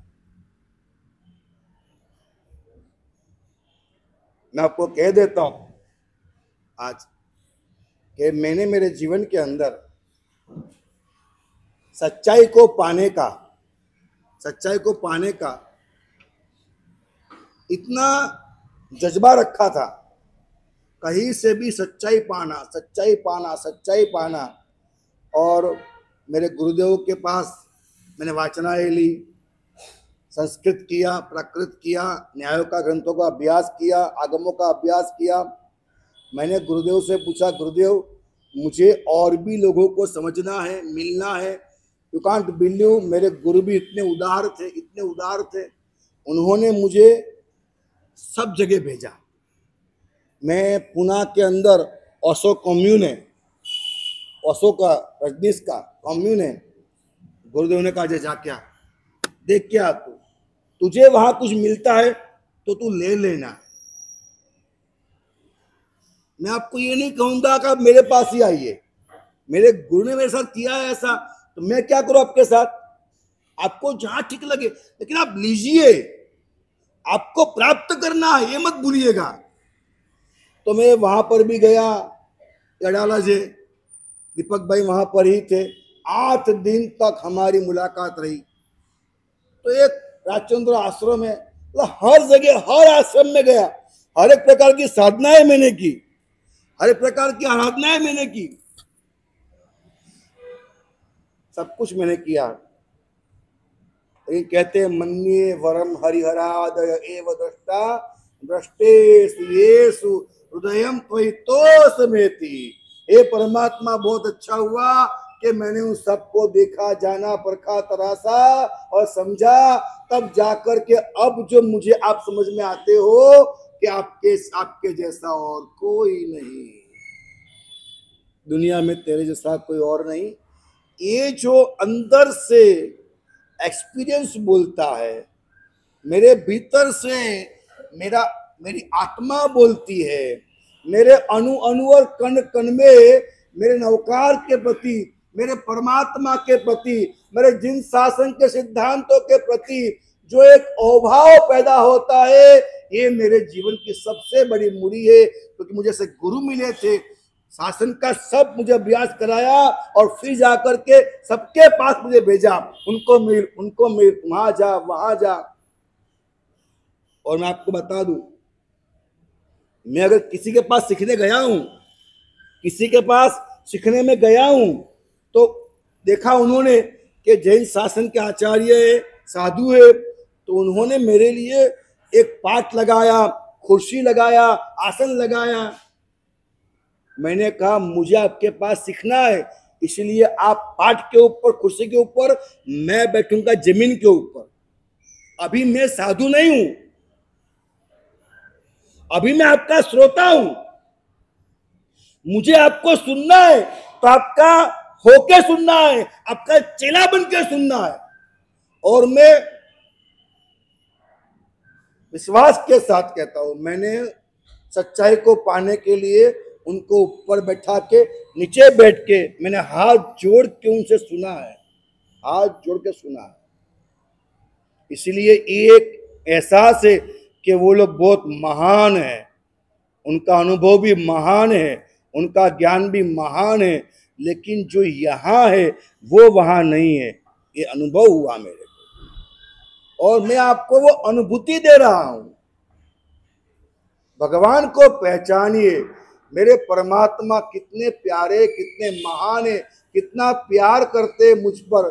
मैं आपको कह देता हूं आज कि मैंने मेरे जीवन के अंदर सच्चाई को पाने का इतना जज्बा रखा था कहीं से भी सच्चाई पाना, सच्चाई पाना, सच्चाई पाना। और मेरे गुरुदेव के पास मैंने वाचनाएं ली, संस्कृत किया, प्राकृत किया, न्यायों का ग्रंथों का अभ्यास किया, आगमों का अभ्यास किया। मैंने गुरुदेव से पूछा, गुरुदेव मुझे और भी लोगों को समझना है, मिलना है। यू कांट बिलीव, मेरे गुरु भी इतने उदार थे, इतने उदार थे। उन्होंने मुझे सब जगह भेजा। मैं पुणे के अंदर ओशो कम्यून है, ओशो का, रजनीश का कम्यून है। गुरुदेव ने कहा जा क्या देख क्या, तुझे वहां कुछ मिलता है तो तू ले लेना। मैं आपको ये नहीं कहूंगा कि आप मेरे पास ही आइए, मेरे गुरु ने मेरे साथ किया है ऐसा, तो मैं क्या करूं आपके साथ? आपको जहां ठीक लगे, लेकिन आप लीजिए, आपको प्राप्त करना है, ये मत भूलिएगा। तो मैं वहां पर भी गया, अडाला जी, दीपक भाई वहां पर ही थे। 8 दिन तक हमारी मुलाकात रही। तो एक राजचंद्र आश्रम है, मतलब हर जगह, हर आश्रम में गया, हर एक प्रकार की साधनाएं मैंने की, हर एक प्रकार की आराधनाएं मैंने की, सब कुछ मैंने किया। लेकिन कहते मन्ये वरम हरिहरादय एव दृष्टा दृष्टेषु येषु हृदयम त्वयि तोषमेति। हे परमात्मा, बहुत अच्छा हुआ कि मैंने उन सबको देखा, जाना, परखा, तरासा और समझा, तब जाकर के अब जो मुझे आप समझ में आते हो कि आपके जैसा और कोई नहीं, दुनिया में तेरे जैसा कोई और नहीं। ये जो अंदर से एक्सपीरियंस बोलता है, मेरे भीतर से मेरी आत्मा बोलती है, मेरे अणु अणु और कण कण में मेरे नवकार के प्रति, मेरे परमात्मा के प्रति, मेरे जिन शासन के सिद्धांतों के प्रति जो एक अभाव पैदा होता है, ये मेरे जीवन की सबसे बड़ी मूड़ी है। क्योंकि मुझे से गुरु मिले थे, शासन का सब मुझे अभ्यास कराया और फिर जाकर के सबके पास मुझे भेजा, उनको मिल, वहां जा, वहां जा। और मैं आपको बता दूं, मैं अगर किसी के पास सीखने गया हूं, किसी के पास सीखने में गया हूं, तो देखा उन्होंने कि जैन शासन के आचार्य है, साधु है, तो उन्होंने मेरे लिए एक पाठ लगाया, कुर्सी लगाया, आसन लगाया। मैंने कहा मुझे आपके पास सीखना है, इसलिए आप पाठ के ऊपर, कुर्सी के ऊपर, मैं बैठूंगा जमीन के ऊपर। अभी मैं साधु नहीं हूं, अभी मैं आपका श्रोता हूं। मुझे आपको सुनना है तो आपका होके सुनना है, आपका चेला बन के सुनना है। और मैं विश्वास के साथ कहता हूं, मैंने सच्चाई को पाने के लिए उनको ऊपर बैठा के, नीचे बैठ के मैंने हाथ जोड़ के उनसे सुना है, हाथ जोड़ के सुना है। इसलिए एक एहसास है कि वो लोग बहुत महान है, उनका अनुभव भी महान है, उनका ज्ञान भी महान है, लेकिन जो यहाँ है वो वहाँ नहीं है। ये अनुभव हुआ मेरे को, और मैं आपको वो अनुभूति दे रहा हूं। भगवान को पहचानिए, मेरे परमात्मा कितने प्यारे, कितने महान है, कितना प्यार करते मुझ पर।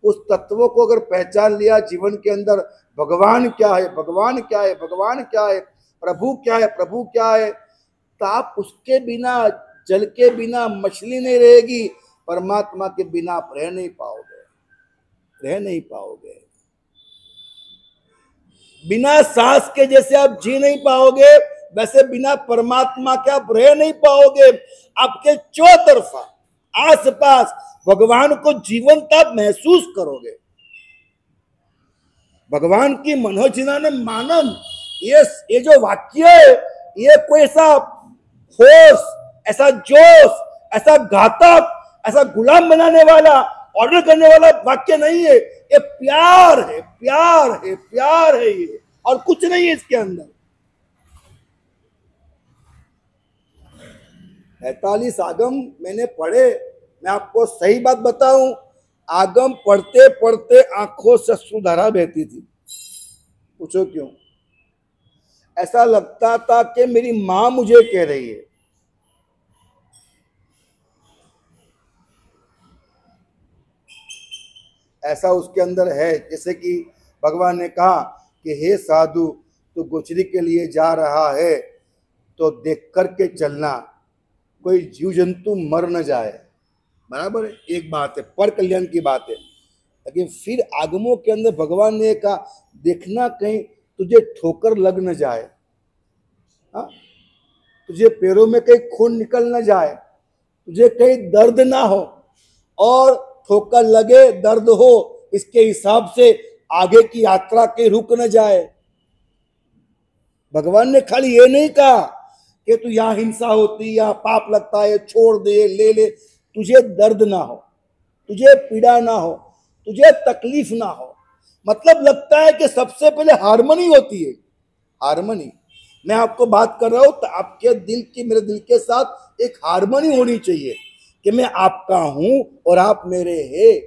उस तत्वों को अगर पहचान लिया जीवन के अंदर, भगवान क्या है, भगवान क्या है, भगवान क्या है, प्रभु क्या है, प्रभु क्या है, तो आप उसके बिना, जल के बिना मछली नहीं रहेगी, परमात्मा के बिना आप रह नहीं पाओगे, रह नहीं पाओगे। बिना सांस के जैसे आप जी नहीं पाओगे, वैसे बिना परमात्मा के आप रह नहीं पाओगे। आपके चौतरफा, आसपास भगवान को जीवंत आप महसूस करोगे। भगवान की मनोजिनाने मानम, ये जो वाक्य है, ये कोई ऐसा फोर्स, ऐसा जोश, ऐसा घातक, ऐसा गुलाम बनाने वाला, ऑर्डर करने वाला वाक्य नहीं है। ये प्यार है, प्यार है, प्यार है ये, और कुछ नहीं है इसके अंदर। 45 आगम मैंने पढ़े। मैं आपको सही बात बताऊं, आगम पढ़ते पढ़ते आंखों से अश्रुधारा बहती थी। पूछो क्यों? ऐसा लगता था कि मेरी मां मुझे कह रही है, ऐसा उसके अंदर है। जैसे कि भगवान ने कहा कि हे साधु, तू गोचरी के लिए जा रहा है तो देख कर के चलना, कोई जीव जंतु मर न जाए। बराबर है, एक बात है, पर कल्याण की बात है। लेकिन फिर आगमों के अंदर भगवान ने कहा देखना कहीं तुझे ठोकर लग न जाए, हाँ, तुझे पैरों में कहीं खून निकल न जाए, तुझे कहीं दर्द ना हो, और ठोकर लगे दर्द हो इसके हिसाब से आगे की यात्रा के रुक न जाए। भगवान ने खाली ये नहीं कहा कि तू यहां हिंसा होती, यहां पाप लगता है, छोड़ दे, ले ले, तुझे दर्द ना हो, तुझे पीड़ा ना हो, तुझे तकलीफ ना हो। मतलब लगता है कि सबसे पहले हार्मनी होती है, हार्मनी। मैं आपको बात कर रहा हूं तो आपके दिल की मेरे दिल के साथ एक हार्मनी होनी चाहिए कि मैं आपका हूं और आप मेरे हैं,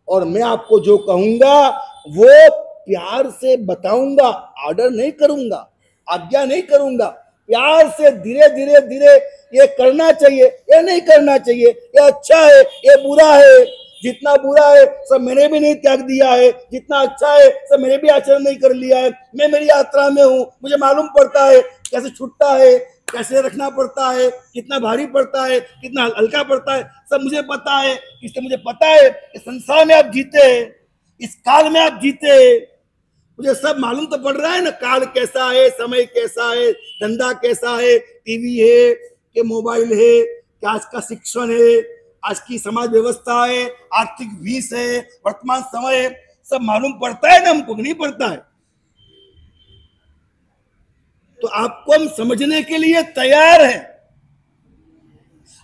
और मैं आपको जो कहूंगा वो प्यार से बताऊंगा, ऑर्डर नहीं करूंगा, आज्ञा नहीं करूंगा, प्यार से धीरे धीरे धीरे ये करना चाहिए, ये नहीं करना चाहिए, ये अच्छा है, ये बुरा है, जितना बुरा है सब मैंने भी नहीं त्याग दिया है, जितना अच्छा है सब मैंने भी आचरण नहीं कर लिया है। मैं मेरी यात्रा में हूँ, मुझे मालूम पड़ता है कैसे छूटता है, कैसे रखना पड़ता है, कितना भारी पड़ता है, कितना हल्का पड़ता है, सब मुझे पता है। इससे मुझे पता है कि संसार में आप जीते हैं, इस काल में आप जीते हैं, मुझे सब मालूम तो पड़ रहा है ना, काल कैसा है, समय कैसा है, धंधा कैसा है, टीवी है कि मोबाइल है, कि आज का शिक्षण है, आज की समाज व्यवस्था है, आर्थिक विष है, वर्तमान समय है, सब मालूम पड़ता है ना हमको, नहीं पड़ता है? तो आपको हम समझने के लिए तैयार है,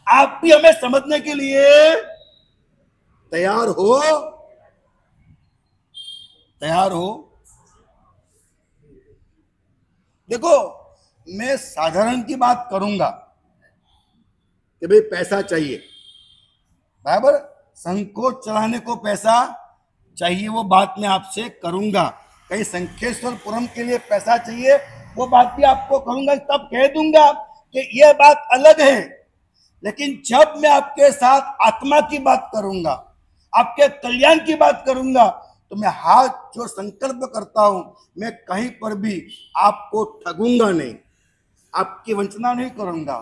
आप भी हमें समझने के लिए तैयार हो, तैयार हो। देखो, मैं साधारण की बात करूंगा कि भाई पैसा चाहिए, बराबर, संघ को चलाने को पैसा चाहिए, वो बात मैं आपसे करूंगा। कहीं शंखेश्वरपुरम के लिए पैसा चाहिए, वो बात भी आपको करूंगा, तब कह दूंगा कि यह बात अलग है। लेकिन जब मैं आपके साथ आत्मा की बात करूंगा, आपके कल्याण की बात करूंगा, तो मैं हाथ जो संकल्प करता हूं, मैं कहीं पर भी आपको ठगूंगा नहीं, आपकी वंचना नहीं करूंगा,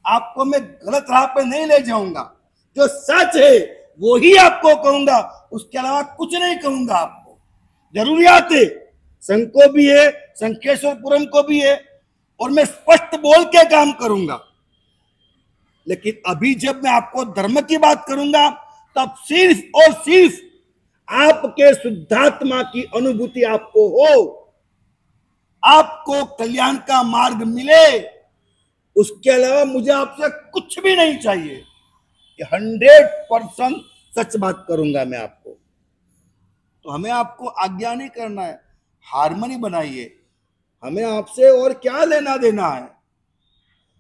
आपको मैं गलत राह पे नहीं ले जाऊंगा। जो सच है वो ही आपको कहूंगा, उसके अलावा कुछ नहीं कहूंगा। आपको जरूरियात है, संघ को भी है, शंखेश्वरपुरम को भी है, और मैं स्पष्ट बोल के काम करूंगा। लेकिन अभी जब मैं आपको धर्म की बात करूंगा, तब सिर्फ और सिर्फ आपके शुद्धात्मा की अनुभूति आपको हो, आपको कल्याण का मार्ग मिले, उसके अलावा मुझे आपसे कुछ भी नहीं चाहिए। 100% सच बात करूंगा मैं आपको। तो हमें आपको आज्ञा नहीं करना है, हार्मनी बनाइए, हमें आपसे और क्या लेना देना है।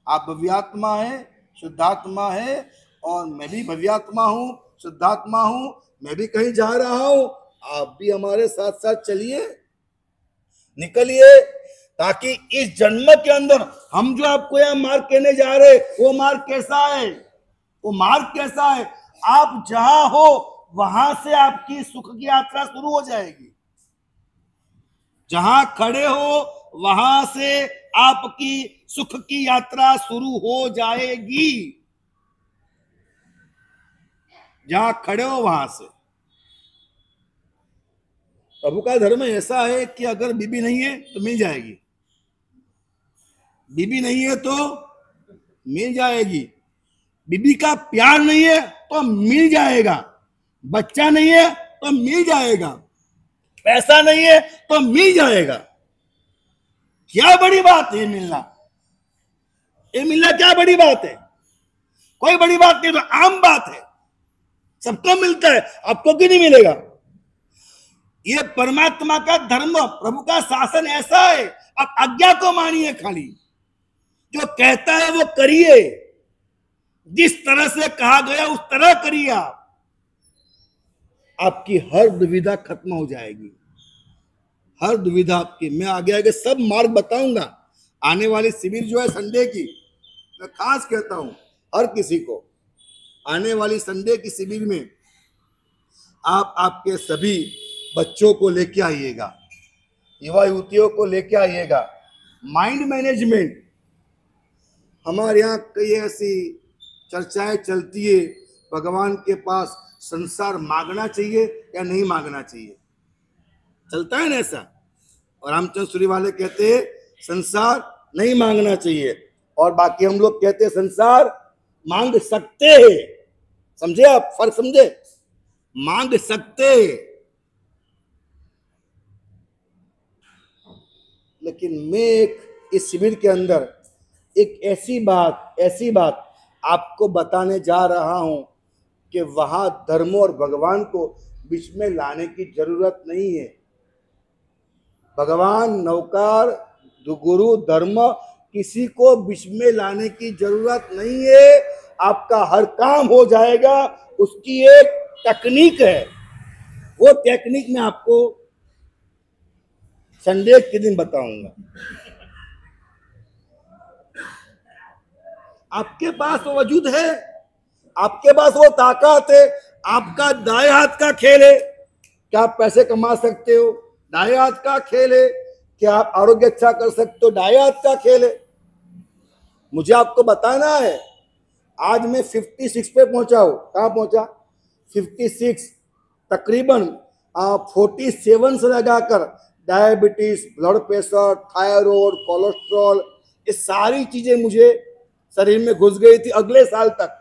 आप भव्यात्मा है, शुद्धात्मा है, और मैं भी भव्यात्मा हूं, शुद्धात्मा हूं, मैं भी कहीं जा रहा हूं, आप भी हमारे साथ साथ चलिए, निकलिए, ताकि इस जन्म के अंदर हम जो आपको यह मार्ग कहने जा रहे, वो मार्ग कैसा है, वो मार्ग कैसा है, आप जहां हो वहां से आपकी सुख की यात्रा शुरू हो जाएगी। जहां खड़े हो वहां से आपकी सुख की यात्रा शुरू हो जाएगी, जहां खड़े हो वहां से। प्रभु का धर्म ऐसा है कि अगर बीबी नहीं है तो मिल जाएगी, बीबी नहीं है तो मिल जाएगी, बीबी का प्यार नहीं है तो मिल जाएगा, बच्चा नहीं है तो मिल जाएगा, पैसा नहीं है तो मिल जाएगा। क्या बड़ी बात है मिलना, ये मिलना क्या बड़ी बात है? कोई बड़ी बात नहीं, तो आम बात है, सबको मिलता है, आपको क्यों नहीं मिलेगा? ये परमात्मा का धर्म, प्रभु का शासन ऐसा है। आप आज्ञा को मानिए, खाली जो कहता है वो करिए, जिस तरह से कहा गया उस तरह करिए, आपकी हर दुविधा खत्म हो जाएगी, हर दुविधा आपकी। मैं आगे आगे सब मार्ग बताऊंगा। आने वाली शिविर जो है संडे की, मैं खास कहता हूं हर किसी को, आने वाली संडे की शिविर में आप आपके सभी बच्चों को लेके आइएगा, युवा युवतियों को लेके आइएगा। माइंड मैनेजमेंट, हमारे यहाँ कई ऐसी चर्चाएं चलती है, भगवान के पास संसार मांगना चाहिए या नहीं मांगना चाहिए, चलता है ना ऐसा। और रामचंद्र सूरी वाले कहते हैं संसार नहीं मांगना चाहिए, और बाकी हम लोग कहते हैं संसार मांग सकते हैं। समझे आप फर्क? समझे? मांग सकते हैं। लेकिन मैं इस शिविर के अंदर एक ऐसी बात आपको बताने जा रहा हूं कि वहां धर्म और भगवान को बीच में लाने की जरूरत नहीं है। भगवान, नौकार, गुरु, धर्म, किसी को बीच में लाने की जरूरत नहीं है। आपका हर काम हो जाएगा। उसकी एक टेक्निक है, वो टेक्निक मैं आपको संडे के दिन बताऊंगा। आपके पास वो वजूद है, आपके पास वो ताकत है। आपका दाएं हाथ का खेल है, क्या आप पैसे कमा सकते हो? दाएं हाथ का खेल है। क्या आप आरोग्य अच्छा कर सकते हो? दाएं हाथ का खेल है। मुझे आपको बताना है, आज मैं 56 पे पहुंचा हूं। कहां पहुंचा? 56। तकरीबन 47 से लगाकर diabetes, blood pressure, thyroid, cholesterol, ये सारी चीजें मुझे शरीर में घुस गई थी। अगले साल तक,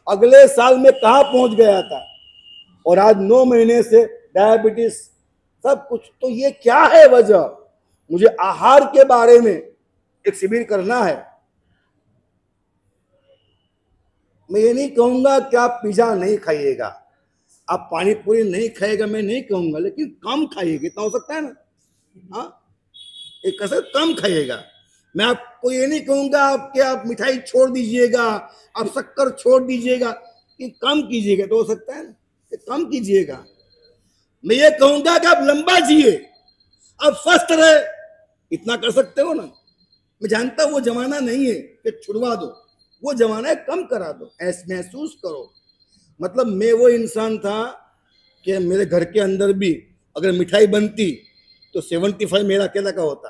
अगले साल में कहां पहुंच गया था, और आज 9 महीने से डायबिटीज, सब कुछ। तो ये क्या है वजह? मुझे आहार के बारे में एक शिविर करना है। मैं ये नहीं कहूंगा कि आप पिज्जा नहीं खाइएगा, आप पानी पूरी नहीं खाइएगा, मैं नहीं कहूंगा, लेकिन कम खाइएगा। इतना हो सकता है ना? हाँ, एक कसर कम खाइएगा। मैं आपको ये नहीं कहूंगा आप मिठाई छोड़ दीजिएगा, आप शक्कर छोड़ दीजिएगा, कि कम कीजिएगा। तो हो सकता है ना, कम कीजिएगा। मैं ये कहूंगा कि आप लंबा जिए, आप स्वस्थ रहे। इतना कर सकते हो ना? मैं जानता हूं वो जमाना नहीं है कि छुड़वा दो, वो जमाना है कम करा दो, ऐसे महसूस करो। मतलब मैं वो इंसान था कि मेरे घर के अंदर भी अगर मिठाई बनती तो 75 मेरा अकेला का होता।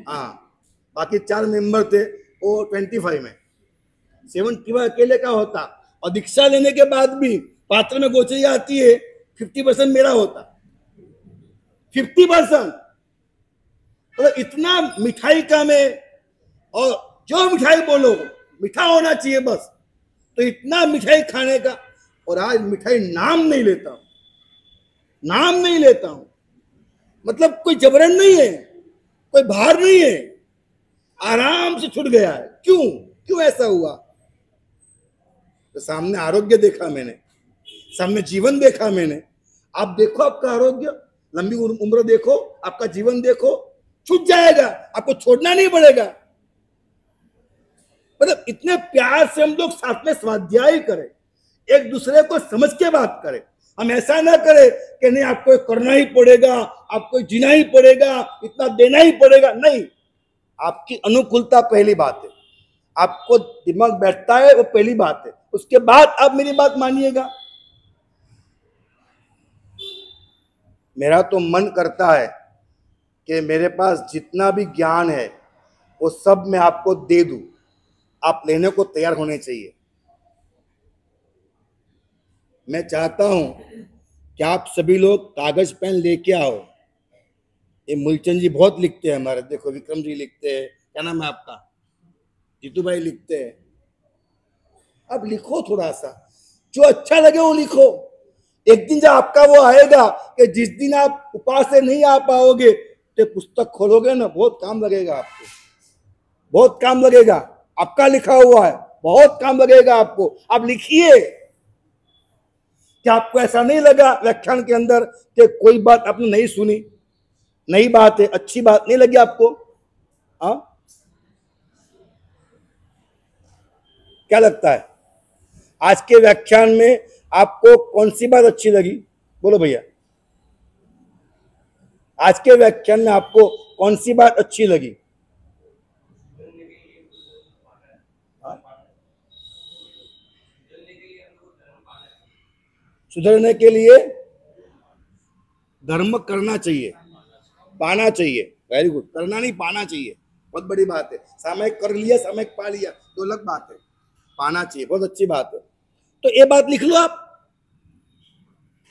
हाँ, बाकी 4 मेंबर थे, वो 25 में, 75 अकेले का होता। और दीक्षा लेने के बाद भी पात्र में गोचरी आती है, 50% मेरा होता। 50%। तो इतना मिठाई का मैं, और जो मिठाई बोलो मीठा होना चाहिए बस, तो इतना मिठाई खाने का। और आज मिठाई नाम नहीं लेता हूं, नाम नहीं लेता हूं। मतलब कोई जबरन नहीं है, कोई भार नहीं है, आराम से छूट गया है। क्यों ऐसा हुआ? तो सामने आरोग्य देखा मैंने, सामने जीवन देखा मैंने। आप देखो आपका आरोग्य, लंबी उम्र देखो, आपका जीवन देखो, छूट जाएगा, आपको छोड़ना नहीं पड़ेगा। मतलब इतने प्यार से हम लोग साथ में स्वाध्याय करें, एक दूसरे को समझ के बात करें। हम ऐसा ना करें कि नहीं आपको करना ही पड़ेगा, आपको जीना ही पड़ेगा, इतना देना ही पड़ेगा। नहीं, आपकी अनुकूलता पहली बात है, आपको दिमाग बैठता है वो पहली बात है, उसके बाद आप मेरी बात मानिएगा। मेरा तो मन करता है कि मेरे पास जितना भी ज्ञान है वो सब मैं आपको दे दूं, आप लेने को तैयार होने चाहिए। मैं चाहता हूं कि आप सभी लोग कागज पेन लेके आओ। ये मूलचंद जी बहुत लिखते हैं हमारे, देखो विक्रम जी लिखते हैं, क्या नाम है आपका, जीतू भाई लिखते हैं। अब लिखो थोड़ा सा, जो अच्छा लगे वो लिखो। एक दिन जब आपका वो आएगा कि जिस दिन आप उपास से नहीं आ पाओगे, तो पुस्तक खोलोगे ना, बहुत काम लगेगा आपको, बहुत काम लगेगा। आपका लिखा हुआ है, बहुत काम लगेगा आपको। आप लिखिए। क्या आपको ऐसा नहीं लगा व्याख्यान के अंदर कि कोई बात आपने नहीं सुनी, नई बात है, अच्छी बात नहीं लगी आपको? हाँ, क्या लगता है आज के व्याख्यान में आपको कौन सी बात अच्छी लगी? बोलो भैया, आज के व्याख्यान में आपको कौन सी बात अच्छी लगी? सुधरने के लिए धर्म करना चाहिए, पाना चाहिए। वेरी गुड, करना नहीं पाना चाहिए, बहुत बड़ी बात है। सामयिक कर लिया, सामयिक पा लिया, दो अलग बात है। पाना चाहिए, बहुत अच्छी बात है। तो ये बात लिख लो, आप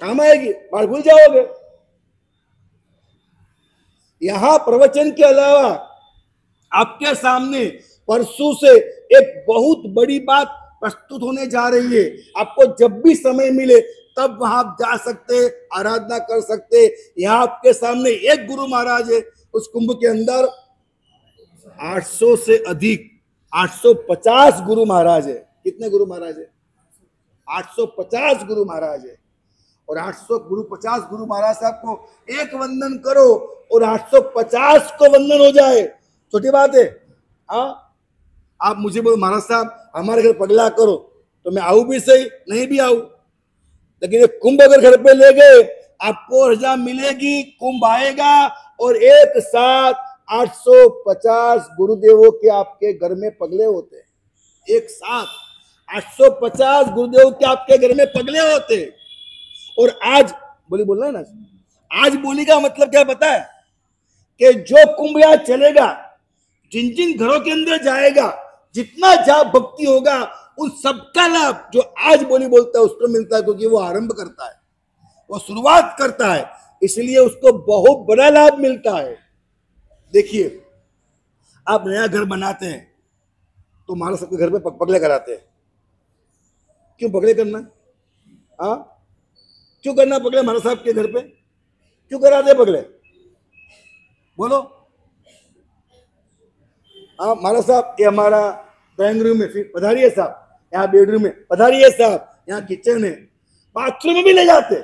काम आएगी, बात भूल जाओगे। यहां प्रवचन के अलावा आपके सामने परसों से एक बहुत बड़ी बात प्रस्तुत होने जा रही है। आपको जब भी समय मिले तब वहां आप जा सकते, आराधना कर सकते। यहाँ आपके सामने एक गुरु महाराज है, उस कुंभ के अंदर 800 से अधिक 850 गुरु महाराज है। कितने गुरु महाराज है? 850 गुरु महाराज है। और 850 गुरु महाराज साहब को एक वंदन करो और 850 को वंदन हो जाए, छोटी बात है। हाँ, आप मुझे बोलो महाराज साहब हमारे घर पगला करो, तो मैं आऊं भी सही, नहीं भी आऊं, लेकिन ये कुंभ अगर घर पे ले गए आपको रजा मिलेगी, कुंभ आएगा और एक साथ 850 गुरुदेवों के आपके घर में पगले होते हैं। एक साथ 850 गुरुदेव के आपके घर में पगले होते हैं। और आज बोली बोलना है ना, आज बोली का मतलब क्या पता है? कि जो कुंभ यहां चलेगा, जिन जिन घरों के अंदर जाएगा, जितना जाप भक्ति होगा, उन सबका लाभ जो आज बोली बोलता है उसको मिलता है, क्योंकि वो आरंभ करता है, वो शुरुआत करता है, इसलिए उसको बहुत बड़ा लाभ मिलता है। देखिए, आप नया घर बनाते हैं तो महाराज सबके घर पे पगले कराते हैं। क्यों पगले करना? हाँ, क्यों करना पगले महाराज साहब के घर पे? क्यों कराते पगले? बोलो। हाँ महाराज साहब, ये हमारा ड्राइंग रूम है, फिर पधारिए साहब, यहाँ बेडरूम में पधारिए साहब, यहाँ किचन है, बाथरूम में भी ले जाते।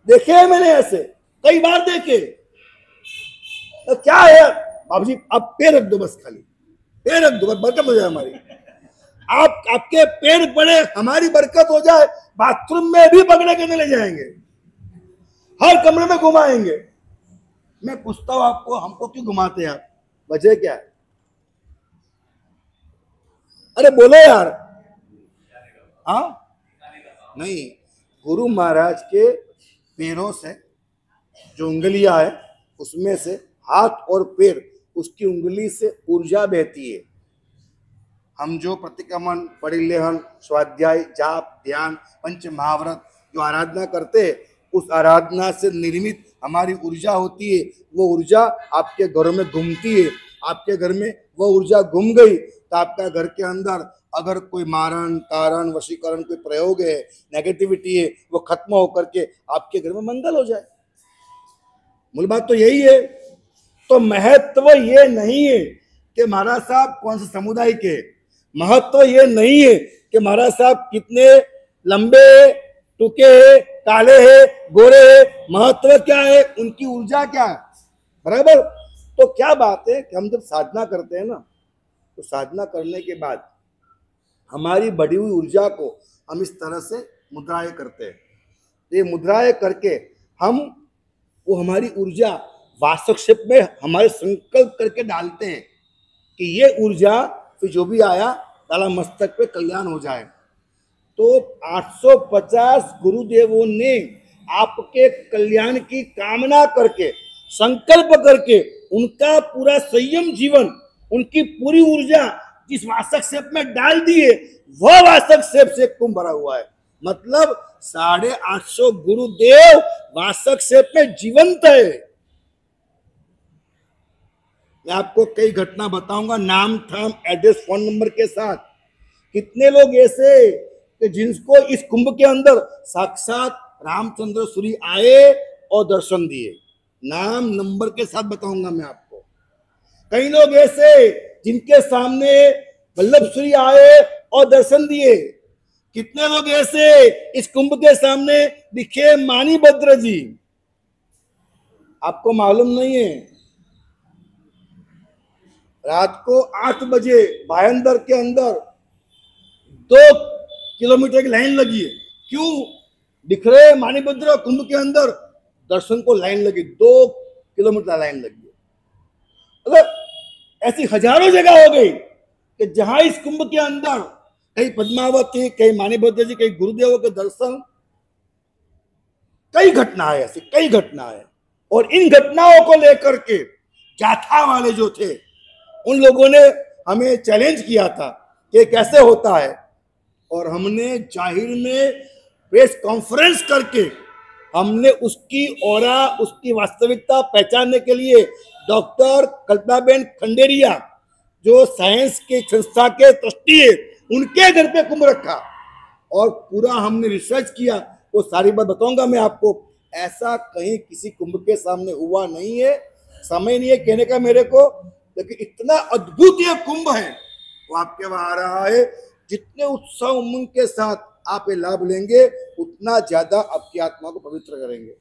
देखे है मैंने, ऐसे कई बार देखे। तो क्या है बाबू जी, आप पैर रख दो बस, खाली पैर रख दो बस, बरकत हो जाए हमारी। आपके पैर पड़े, हमारी बरकत हो जाए। बाथरूम में भी पगड़े करने ले जाएंगे, हर कमरे में घुमाएंगे। मैं पूछता हूं आपको, हमको क्यों घुमाते हैं आप? वजह क्या है? अरे बोलो यार। हाँ, नहीं, गुरु महाराज के पैरों से जो उंगलियां है, उसमें से हाथ और पैर, उसकी उंगली से ऊर्जा बहती है। हम जो प्रतिक्रमण, परिलेहन, स्वाध्याय, जाप, ध्यान, पंच महाव्रत जो आराधना करते हैं, उस आराधना से निर्मित हमारी ऊर्जा होती है। वो ऊर्जा आपके घरों में घूमती है। आपके घर में वो ऊर्जा घूम गई तो आपका घर के अंदर अगर कोई मारण, तारण, वशीकरण, कोई प्रयोग है, नेगेटिविटी है, वो खत्म होकर के आपके घर में मंगल हो जाए। मूल बात तो यही है। तो महत्व ये नहीं है कि महाराज साहब कौन से समुदाय के, महत्व ये नहीं है कि महाराज साहब कितने लंबे, टुके है, काले है, गोरे है। महत्व क्या है? उनकी ऊर्जा क्या है, बराबर। तो क्या बात है कि हम जब साधना करते हैं ना, तो साधना करने के बाद हमारी बढ़ी हुई ऊर्जा को हम इस तरह से मुद्राएं करते हैं। ये मुद्राएं करके हम वो हमारी ऊर्जा वास्तव में हमारे संकल्प करके डालते हैं कि ये ऊर्जा फिर जो भी आया ताला मस्तक पे कल्याण हो जाए। तो 850 गुरुदेवों ने आपके कल्याण की कामना करके, संकल्प करके, उनका पूरा संयम जीवन, उनकी पूरी ऊर्जा जिस वासक सेप में डाल दी है, वह वासक सेप से कुंभ भरा हुआ है। मतलब 850 गुरुदेव वासक सेप में जीवंत है। मैं आपको कई घटना बताऊंगा, नाम, थाम, एड्रेस, फोन नंबर के साथ। कितने लोग ऐसे कि जिनको इस कुंभ के अंदर साक्षात रामचंद्र सूरी आए और दर्शन दिए, नाम नंबर के साथ बताऊंगा मैं आपको। कई लोग ऐसे जिनके सामने वल्लभ सूरी आए और दर्शन दिए। कितने लोग ऐसे इस कुंभ के सामने दिखे, मानी भद्र जी, आपको मालूम नहीं है। रात को 8 बजे भायंदर के अंदर 2 किलोमीटर की लाइन लगी है। क्यों? दिख रहे मानीभद्र कुंभ के अंदर दर्शन को लाइन लगी, 2 किलोमीटर लाइन लगी है। मतलब ऐसी हजारों जगह हो गई कि जहां इस कुंभ के अंदर कई पद्मावती, कई मानीभद्र जी, कई गुरुदेवों के दर्शन, कई घटनाएं ऐसी, कई घटनाएं। और इन घटनाओं को लेकर के जाथा वाले जो थे उन लोगों ने हमें चैलेंज किया था कि कैसे होता है, और हमने जाहिर में प्रेस कॉन्फ्रेंस करके हमने उसकी औरा, उसकी वास्तविकता पहचानने के लिए डॉक्टर कल्पनाबेन खंडेरिया जो साइंस के संस्था के ट्रस्टी है उनके घर पे कुंभ रखा और पूरा हमने रिसर्च किया। वो सारी बात बताऊंगा मैं आपको। ऐसा कहीं किसी कुंभ के सामने हुआ नहीं है। समय नहीं है कहने का मेरे को, लेकिन इतना अद्भुत ये कुंभ है वो आपके वहां आ रहा है। जितने उत्साह उमंग के साथ आप ये लाभ लेंगे उतना ज्यादा आपकी आत्मा को पवित्र करेंगे।